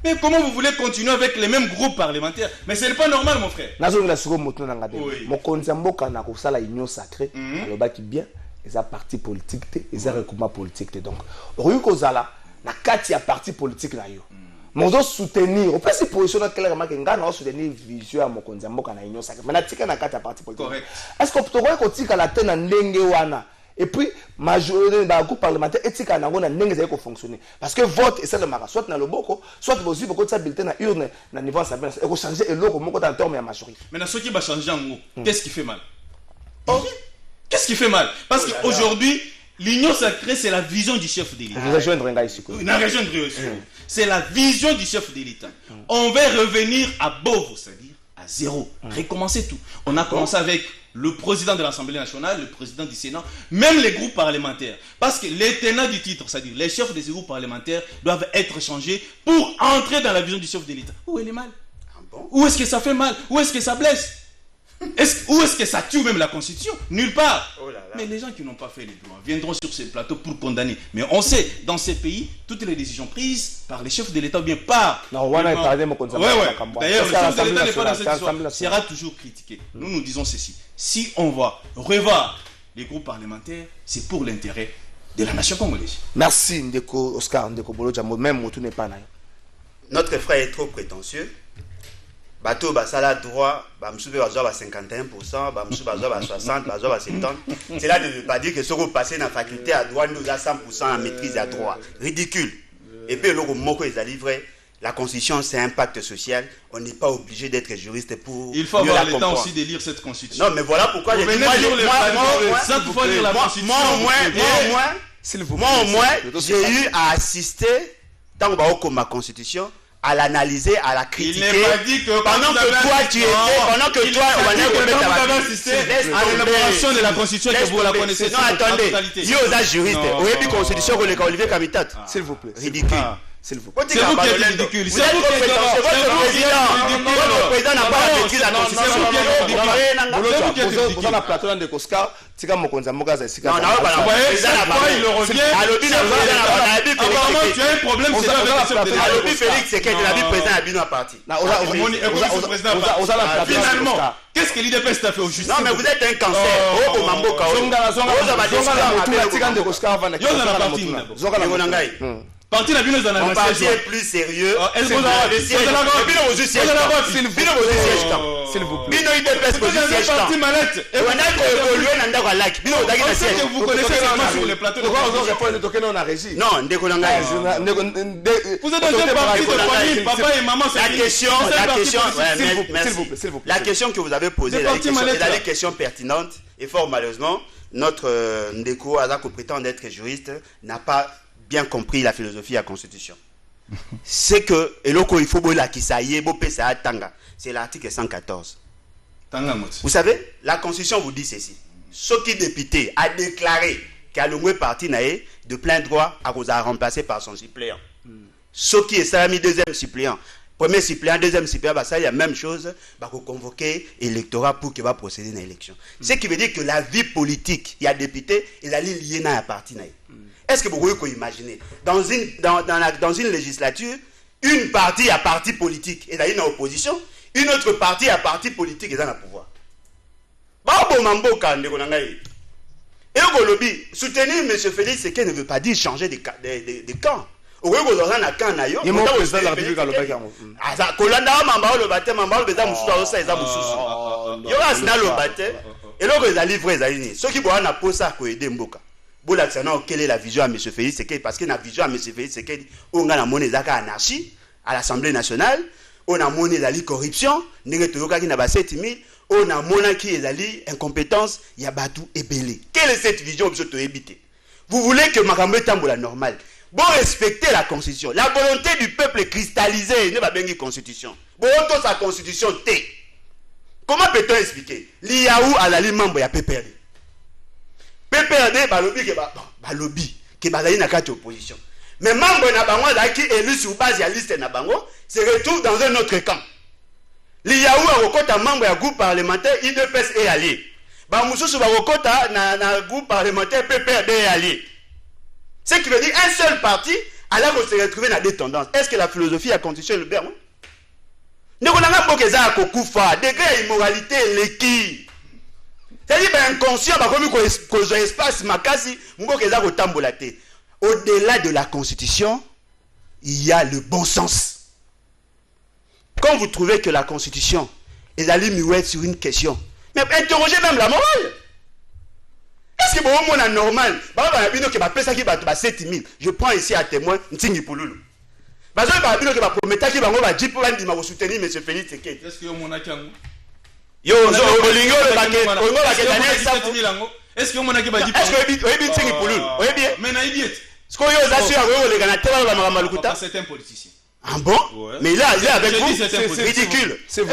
Mais comment vous voulez continuer avec les mêmes groupes parlementaires? Mais ce n'est pas normal, mon frère. Ils ont parti politique, ils ont recoupement politique. Donc, au Kozala, na kati ya parti politique na yo. Mais on doit soutenir, on peut se positionner clairement que ngana soutenir vision à Mokonza Mboka na union sacrée. Mais na tika na kati ya parti politique. Correct. Est-ce que pourquoi ko tika la tena ndenge wana? Et puis majorité da groupe parlementaire etika na ngona ndenge za ko fonctionner. Parce que vote et ça le mara soit na loboko, soit aussi beaucoup de sa bulletin na urne na niveau assemblée, et ko changer eloko moko dans terme ya majorité. Mais na soki ba changer en gros, qu'est-ce qui fait mal? Qu'est-ce qui fait mal? Parce qu'aujourd'hui, l'union sacrée, c'est la vision du chef de l'État. C'est la vision du chef de l'État. On va revenir à Bovo, c'est-à-dire à zéro. Recommencer tout. On a commencé avec le président de l'Assemblée nationale, le président du Sénat, même les groupes parlementaires. Parce que les tenants du titre, c'est-à-dire les chefs des groupes parlementaires, doivent être changés pour entrer dans la vision du chef de l'État. Où est le mal? Où est-ce que ça fait mal? Où est-ce que ça blesse? Où est-ce que ça tue même la Constitution? Nulle part. Oh là là. Mais les gens qui n'ont pas fait les droits viendront sur ces plateaux pour condamner. Mais on sait, dans ces pays, toutes les décisions prises par les chefs de l'État ou bien par... Non, d'ailleurs, le chef de l'État n'est pas dans cette histoire. Sera toujours critiqué. Nous disons ceci. Si on va revoir les groupes parlementaires, c'est pour l'intérêt de la nation congolaise. Merci, Ndeko Oscar, Ndeko Bolo Djambo. Même Moutou n'est pas là. Notre frère est trop prétentieux. Bateau basala droit, bamsoube bazoa 51%, bamsoube bazoa 60%, bazoa 70%. Cela ne veut pas dire que ce que vous passez dans la faculté à droit, nous a 100% en maîtrise à droit. Ridicule. Et puis le mot que les livré, la Constitution c'est un pacte social. On n'est pas obligé d'être juriste pour. Il faut avoir le temps aussi de lire cette Constitution. Non, mais voilà pourquoi j'ai dit moi au moins, j'ai eu à assister tant que ma Constitution. À l'analyser, à la critiquer. Il n'est pas dit que pendant que toi tu étais, pendant que toi vous avez assisté à l'élaboration de la Constitution que vous la connaissez. Non, attendez, il y a des juristes. Vous avez dit Constitution que Olivier Kamitat. S'il vous plaît. Ridicule. S'il vous plaît. C'est vous qui êtes ridicule. C'est vous qui êtes ridicule. Votre président n'a pas maîtrisé la Constitution. Vous avez la plateau de Koska. Tika Mokonza Mokaza Sika. Non, il revient. Apparemment, tu as un problème. Alobi Félix, c'est qu'elle a vu président Abino à parti. Finalement, qu'est-ce que l'IDPS t'a fait au justice? Non, mais vous êtes un cancer. Oh, Mambo Kao. Parti la bino on parti est plus sérieux. S'il vous plaît. Bino IDPS position siège temps. On a évolué dans ndako lac. Bino odaki na siège. Vous connaissez seulement sur les plateaux. Pourquoi on répond toquer non na régie? Non, ndeko nanga. Vous êtes dans un parti de famille, papa et maman. La question que vous avez posée, la question pertinente et fort malheureusement, notre Ndeko Azako prétend être juriste n'a pas bien compris la philosophie de la Constitution. C'est que, il faut c'est l'article 114. Vous savez, la Constitution vous dit ceci. Ce qui député a déclaré qu'à le parti de plein droit à remplacer par son suppléant. Ce qui est ça mis deuxième suppléant. Premier suppléant, deuxième suppléant, ça il y a la même chose, convoquer l'électorat pour qu'il va procéder à l'élection. Ce qui veut dire que la vie politique, il y a député, il a lié à la parti. Est-ce que vous pouvez imaginer dans une législature, une partie à parti politique est dans l'opposition, une autre partie à parti politique est dans le pouvoir. Et au lobby, soutenir M. Félix Tshisekedi ne veut pas dire changer de camp. Il y a un président de la République à l'Obaké. Et là, ils ont livré ceux qui ont posé ça pour aider Mboka. Quelle est la vision à M. Félix Tshisekedi? Parce que la vision à M. Félix Tshisekedi, on a monnaie anarchie à l'Assemblée nationale, on a monnaie la corruption, on a monnaie qui est incompétence, il y a Batou et Belé. Quelle est cette vision que vous éviter? Vous voulez que Makambo Tambo la normale? Bon, respectez la Constitution. La volonté du peuple est cristallisée, ne va pas une Constitution. Bon, on sa Constitution T. Comment peut-on expliquer? L'IAou à la ligne membre, il y a PPRD. PPRD, balobi, qui est dans la opposition. Mais membre Nabango, qui est élu sur base de la liste Nabango, se retrouve dans un autre camp. L'IAou a recoté membre du groupe parlementaire, IDPS est allié. Bamoussou a recoté dans le groupe parlementaire, PPRD est allié. Ce qui veut dire un seul parti, alors on se retrouve dans des tendances. Est-ce que la philosophie a constitué le bernou? Nous avons un degré d'immoralité, l'équipe. C'est-à-dire inconscient, qu'on a espace, au-delà de la Constitution, il y a le bon sens. Quand vous trouvez que la Constitution est allée muette sur une question, mais interrogez même la morale. Est-ce que vous avez normal? Je prends ici à témoin Ntingi Pouloulou. Est-ce que vous avez soutenir M. Félix Tshisekedi? Est-ce que vous avez est-ce que vous avez c'est un politicien. Ah bon? Ouais. Mais il est avec Je vous. dis c'est ridicule. Est-ce que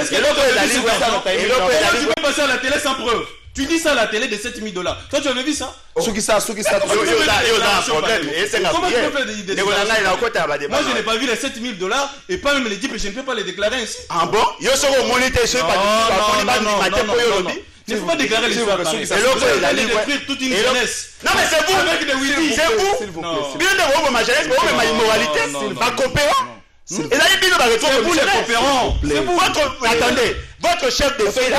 tu peux passer à la télé sans preuve? Tu dis ça à la télé de $7 000. Toi, tu avais vu ça? Ceux qui savent. Yo, un problème. Et c'est Comment tu la peux faire des déclarations? Moi, je n'ai pas vu les $7 000 et pas même les 10, je ne peux pas les déclarer ainsi. Ah bon? Yo, c'est au moniteur, je ne ne faut pas déclarer l'histoire pareille. C'est l'autre, il a détruire toute une jeunesse. Non, mais c'est vous. Avec des witty. C'est vous. Bien de ma jeunesse, mais ma immoralité, ma coopérant. Et là, il dit c'est vous les coopérants. C'est vous. Attendez, votre chef de file,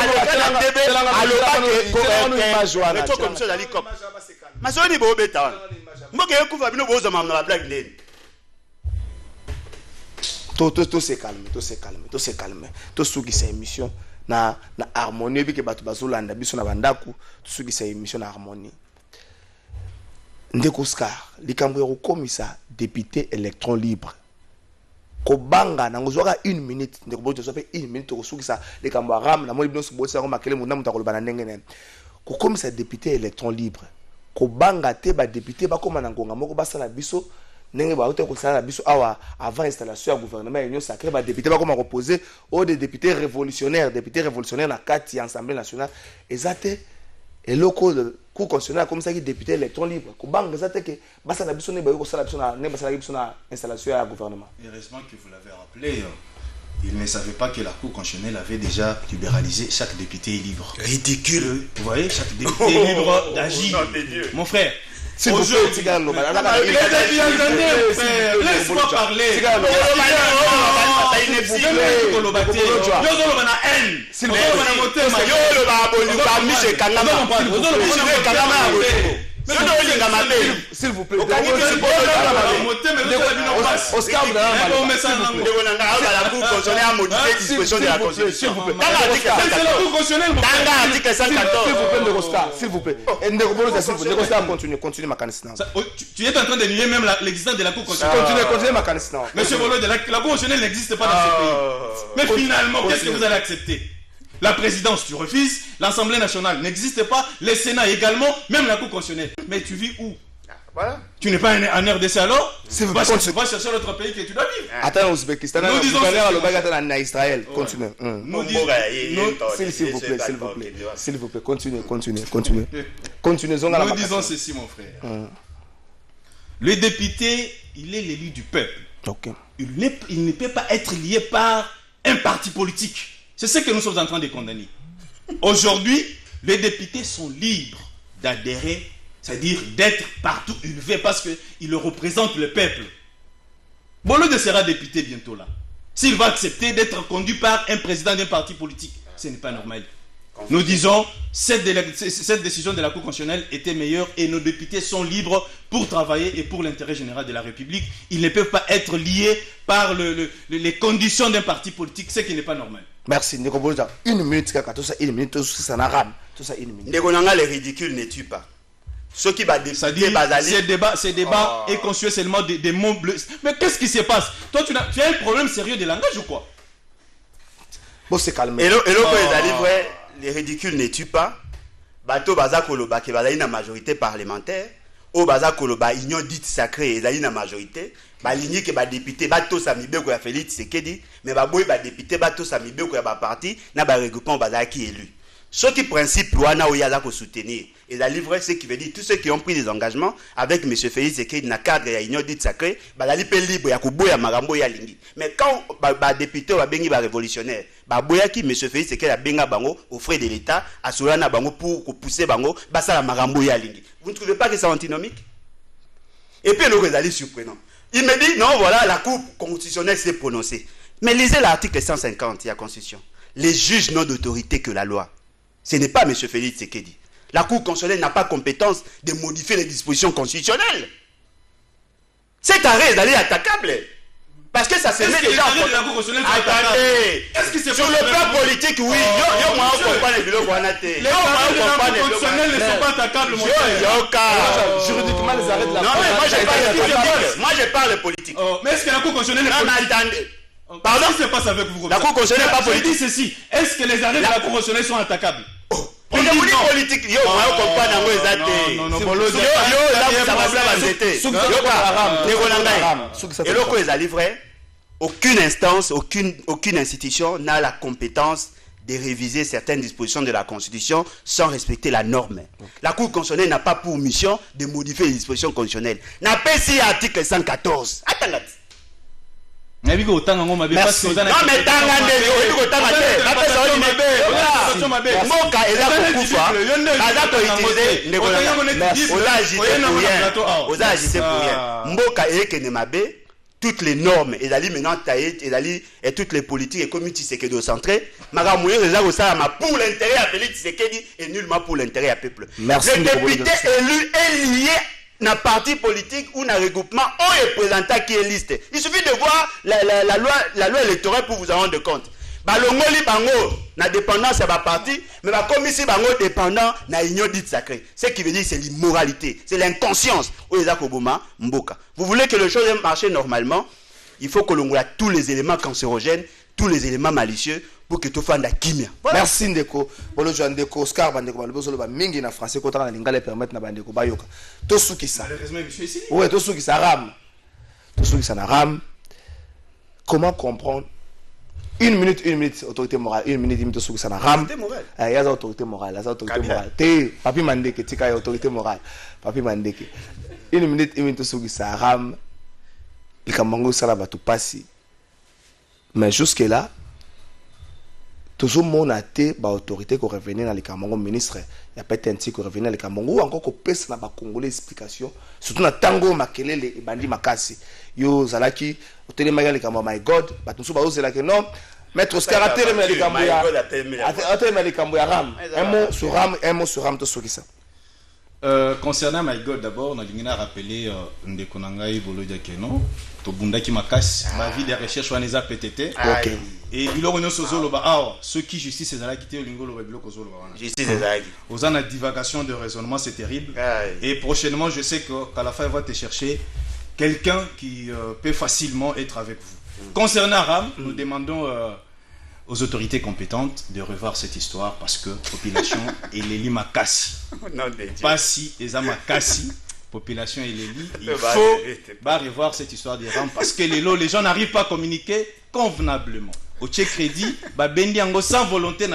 tout se calme. Tout ce qui c'est émission na harmonie bi ke batu bazolanda biso na bandaku, tout ce qui c'est émission na harmonie. Ndeko Oscar, likambo ya kokomisa député électron libre. Kobanga na ngozwaka 1 minute ndeko boto sope 1 minute ko sukisa likambo ram na mo ibino subotsa ko makele munda mutakolo bana ndenge ne. Kokomisa député électron libre. Kobanga te ba député ba koma na ngonga moko basala biso ndenge ba hote ko sala biso awa avant installation ya gouvernement union sacré ba député ba koma reposer au des députés révolutionnaires na kati ya Assemblée nationale ezate eloko de cour constitutionnelle comme ça qui député électron libre kobanga ezate ke basala biso ne ba ko sala biso na ne basala biso na installation ya gouvernement. Heureusement que vous l'avez rappelé. Il ne savait pas que la Cour constitutionnelle avait déjà libéralisé chaque député libre. Ridicule. Vous voyez, chaque député libre d'agir. Mon frère, Laisse-moi parler. S'il vous plaît. Oscar, s'il vous plaît. Continue ma canissance. Tu es en train de nier même l'existence de la Cour constitutionnelle. Continue ma canissance. Monsieur Bolo, la Cour constitutionnelle n'existe pas dans ce pays. Mais finalement, qu'est-ce que vous allez accepter? La présidence, tu refuses. L'Assemblée nationale n'existe pas. Le Sénat également. Même la Cour constitutionnelle. Mais tu vis où? Voilà. Tu n'es pas en RDC alors? Va chercher l'autre pays que tu dois vivre. Attends, Ouzbékistan. Nous disons Israël. Continue. S'il vous plaît. Continue. Nous disons ceci, mon frère. Le député, il est l'élu du peuple. Okay. Il ne peut pas être lié par un parti politique. C'est ce que nous sommes en train de condamner. Aujourd'hui, les députés sont libres d'adhérer, c'est-à-dire d'être partout où ils veulent parce qu'ils représentent le peuple. Bolo sera député bientôt là. S'il va accepter d'être conduit par un président d'un parti politique, ce n'est pas normal. Nous disons, cette décision de la Cour constitutionnelle était meilleure et nos députés sont libres pour travailler et pour l'intérêt général de la République. Ils ne peuvent pas être liés par les conditions d'un parti politique, ce qui n'est pas normal. Merci. Une minute, tout ça, 1 minute, tout ça, tout ça, 1 minute. Les ridicules ne tuent pas. Ceux qui ces débats est conçu seulement des mots bleus. Mais qu'est-ce qui se passe? Toi, tu as un problème sérieux de langage ou quoi? Bon, c'est calmé. Et les ridicules ne tuent pas. Bato baza koloba ke bazali na majorité parlementaire. O baza koloba union dite sacrée ezali na majorité. Baligné ke ba député bato sa mibeko ya Félix Tshisekedi, mais ba boy ba député bato sa mibeko ya ba parti na ba regroupement bazali ki élu. Ce qui principe wana oyaza ko soutenir. Et la livre, ce qui veut dire tous ceux qui ont pris des engagements avec M. Félix Tshisekedi dans le cadre de la union dite sacrée, bazali pe libre ya koboya marambo ya lingi. Mais quand ba député ba bengi ba révolutionnaire, ba boya ki M. Félix Tshisekedi a benga bango aux frais de l'État, à solana bango pour pousser bango, basa la marambo ya lingi. Vous ne trouvez pas que c'est antinomique? Et puis le résultat est surprenant. Il me dit non, voilà, la Cour constitutionnelle s'est prononcée. Mais lisez l'article 150 de la Constitution. Les juges n'ont d'autorité que la loi. Ce n'est pas M. Félix Tshisekedi. La Cour constitutionnelle n'a pas compétence de modifier les dispositions constitutionnelles. Cet arrêt est d'aller attaquable. Parce que ça se met déjà en attendez. Sur le plan politique, oui. Yo, moi, on comprend les bureaux qu'on a été. Les arrêts de la Cour constitutionnelle ne sont pas attaquables, mon frère. Juridiquement, les arrêts de la Cour constitutionnelle. Moi, je parle politique. Mais est-ce que la Cour constitutionnelle est politique? Non, attendez. Pardon, qu'est-ce qui se passe avec vous? La Cour constitutionnelle n'est pas politique. Je dis ceci. Est-ce que les arrêts de la Cour constitutionnelle sont attaquables? On dit politique. Yo, moi, on comprend dans vos athées. Non, là, ça va se passer. Et le quoi est livré. aucune instance, aucune institution n'a la compétence de réviser certaines dispositions de la Constitution sans respecter la norme. La Cour constitutionnelle n'a pas pour mission de modifier les dispositions constitutionnelles. N'a pas si article 114. Attends. Non mais toutes les normes, et maintenant et toutes les politiques et comme Tshisekedi au centre, pour l'intérêt à Félix Tshisekedi et nullement pour l'intérêt à peuple. Le député élu est lié dans parti politique ou dans regroupement ou représentant qui est liste. Il suffit de voir la loi électorale pour vous en rendre compte. Balongoli bango na dépendance à ma parti, mais la commission bango dépendant na union dite sacrée. Ce qui veut dire c'est l'immoralité, c'est l'inconscience. Vous voulez que les choses marchent normalement, il faut que l'on ait tous les éléments cancérogènes, tous les éléments malicieux pour que tout fasse de la chimie. Voilà. Merci Ndeko. Bolo jo Ndeko Oscar bandeko balobo solo ba mingi na français ko tala lingala permettre na bandeko bayoka. To suki ça. Malheureusement monsieur ici. Ouais, to suki ça ram. To suki ça na ram. Comment comprendre une minute, autorité morale, une minute, ça n'a ram. Il y a autorité morale, autorité morale. Papi Mandeke, tu as autorité morale. Papi Mandeke. Une minute, ça ram. Il y a ça va tout passer. Mais jusque-là, toujours mon athée, autorité qui revenait dans les Cameroun ministre, il y a peut-être un petit qui revenait dans les Cameroun, ou encore qu'on pèse dans les Congolais explication, surtout dans Tango, Makele, et Bandi Makasi. Yo, Zalaki, au télémaga les Cameroun, my God, tout ça, c'est là que non. Maître Oscar a télé les Cameroun, a les Cameroun, ram. Un mot sur ram, tout ce qui ça. Concernant My God, d'abord, on a rappelé Ndekonangai Bolodia Keno, Tobundaki Makas, ma vie de recherche on les a PTT. Et Biloro Sozolo Ba, ceux qui justice c'est là qui étaient au Lingolo Biloko Zolo. Justice c'est là. Aux ans de divagation de raisonnement, c'est terrible. Et prochainement, je sais qu'à la fin, il va te chercher quelqu'un qui peut facilement être avec vous. Concernant Ram, nous demandons aux autorités compétentes de revoir cette histoire parce que population et les Makassi. Pas si les Makassi, population et les il faut revoir cette histoire des Ram parce que les gens n'arrivent pas à communiquer convenablement. Au check crédit, sans volonté,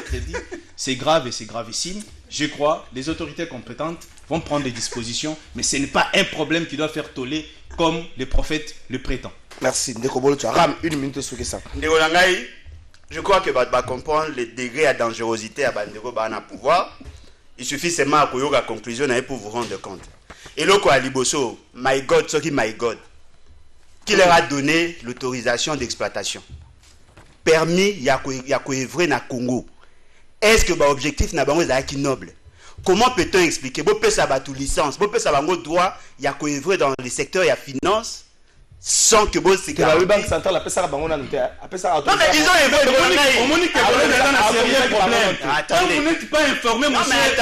crédit, c'est grave et c'est gravissime. Je crois les autorités compétentes vont prendre des dispositions, mais ce n'est pas un problème qui doit faire toller comme les prophètes le prétendent. Merci. Ram, une minute sur ça. Je crois que va comprendre le degré à dangerosité à Bandeko Bana pouvoir. Il suffit seulement à la conclusion pour vous rendre compte. Et là, quoi, Liboso, my God, ce qui my God, qui leur a donné l'autorisation d'exploitation. Permis, il y a vrai na Congo. Est-ce que l'objectif n'a pas été noble? Comment peut-on expliquer? Vous pouvez savoir toute licence, vous pouvez savoir droit, il y a vrai dans les secteurs, il y a finance. Sans que vous c'est la banque centrale appelle ça banque non mais ils ont évolué on monique que un sérieux problème. Vous n'êtes pas informé mon cher.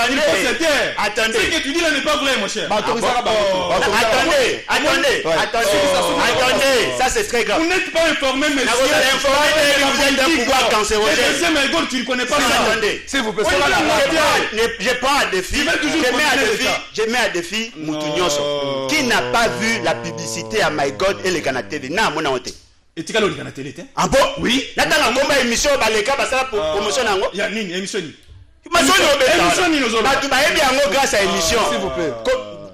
Attendez. Ce que tu dis là n'est pas vrai mon cher. Attendez, ça c'est très grave. Vous n'êtes pas informé mais vous êtes d'un pouvoir cancérogène. Tu ne connais pas ça. Attendez. S'il vous plaît, je prends un défi. Je mets à défi Moutounioso qui n'a pas vu la publicité à My God et les Ghana TV. Na mona honte. Et tu as le Ghana TV? Ah bon? Oui. Natala ngomba émission baleka basala promotion nango. Ya nini émission ni? Émission ni nozo. Ba tu ba yebi yango grâce à émission. S'il vous plaît.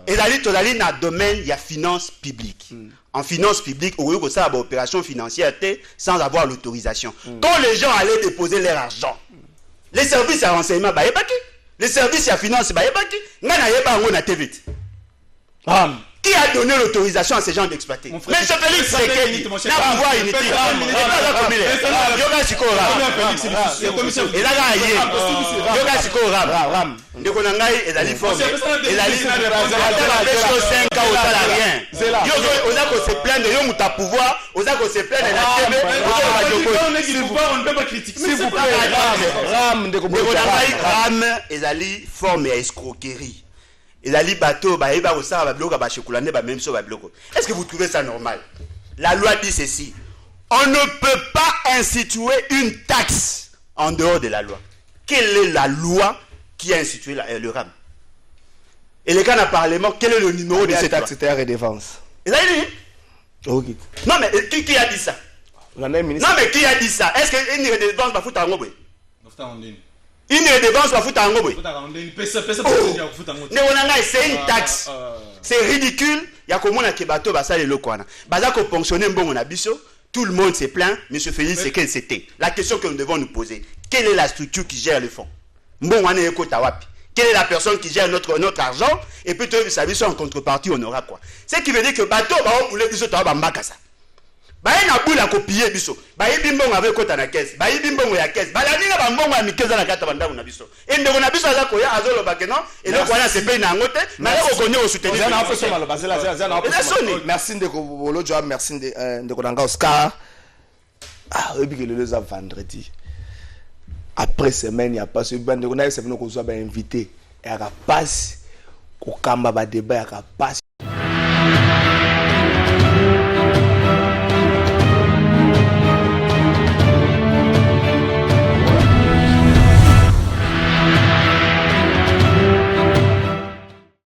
Ezali tozali na domaine il y a finance publique. En finance publique, on peut ça opération financière sans avoir l'autorisation. Quand les gens allaient déposer leur argent, les services à renseignement ba yebaki, les services à finance ba yebaki, ngana yeba ngo na TV. Qui a donné l'autorisation à ces gens d'exploiter? Mais c'est Félix Tshisekedi. N'a pouvoir inutile. Yoga Sikora. Et là, Yoga Sikora. Ndeko Nangai et Dali Forme. Et Dali 5 ans au salarié. On a qu'on se plaindre de Yomuta pouvoir. On a qu'on se plaindre de la TV. On ne peut pas critiquer. S'il vous plaît. Ram. Ndeko Nangai, Ram et Dali Forme et escroquerie. Est-ce que vous trouvez ça normal? La loi dit ceci. On ne peut pas instituer une taxe en dehors de la loi. Quelle est la loi qui a institué le RAM? Et les cas dans le Parlement, quel est le numéro de cette taxe? C'était la redevance. Ok. Non, mais qui a dit ça? Non, mais qui a dit ça? Est-ce qu'une redevance va foutre en gobe? Une redevance va foutre en gobe? C'est une taxe. C'est ridicule. Il y a comment on bateau basa les lokwana. Baza ko ponctionner bon na biso. Tout le monde s'est plaint. Monsieur Félix, c'est quel c'était? La question que nous devons nous poser. Quelle est la structure qui gère le fonds? Bon, on est écoute wapi. Quelle est la personne qui gère notre argent? Et puis, tu savez, en contrepartie, on aura quoi? Ce qui veut dire que bateau, on voulait biso tawa mbakasa. Baye na boule à copier biso. Baye bimbongo avec kota na caisse. Baye bimbongo ya caisse. Bala ni na bambongo ya mikeza na kata bandango na biso. Et ndeko na biso aza koya azolo bakeno. Et donc voilà c'est pays na ngote. Mais on connaît au soutenir. Merci ndeko bolo job, merci ndeko nanga Oscar. Ah, et puis que le vendredi. Après semaine, il y a pas ce bande ndeko na semaine ko zo ba invité. Et aka passe ko kamba ba débat aka passe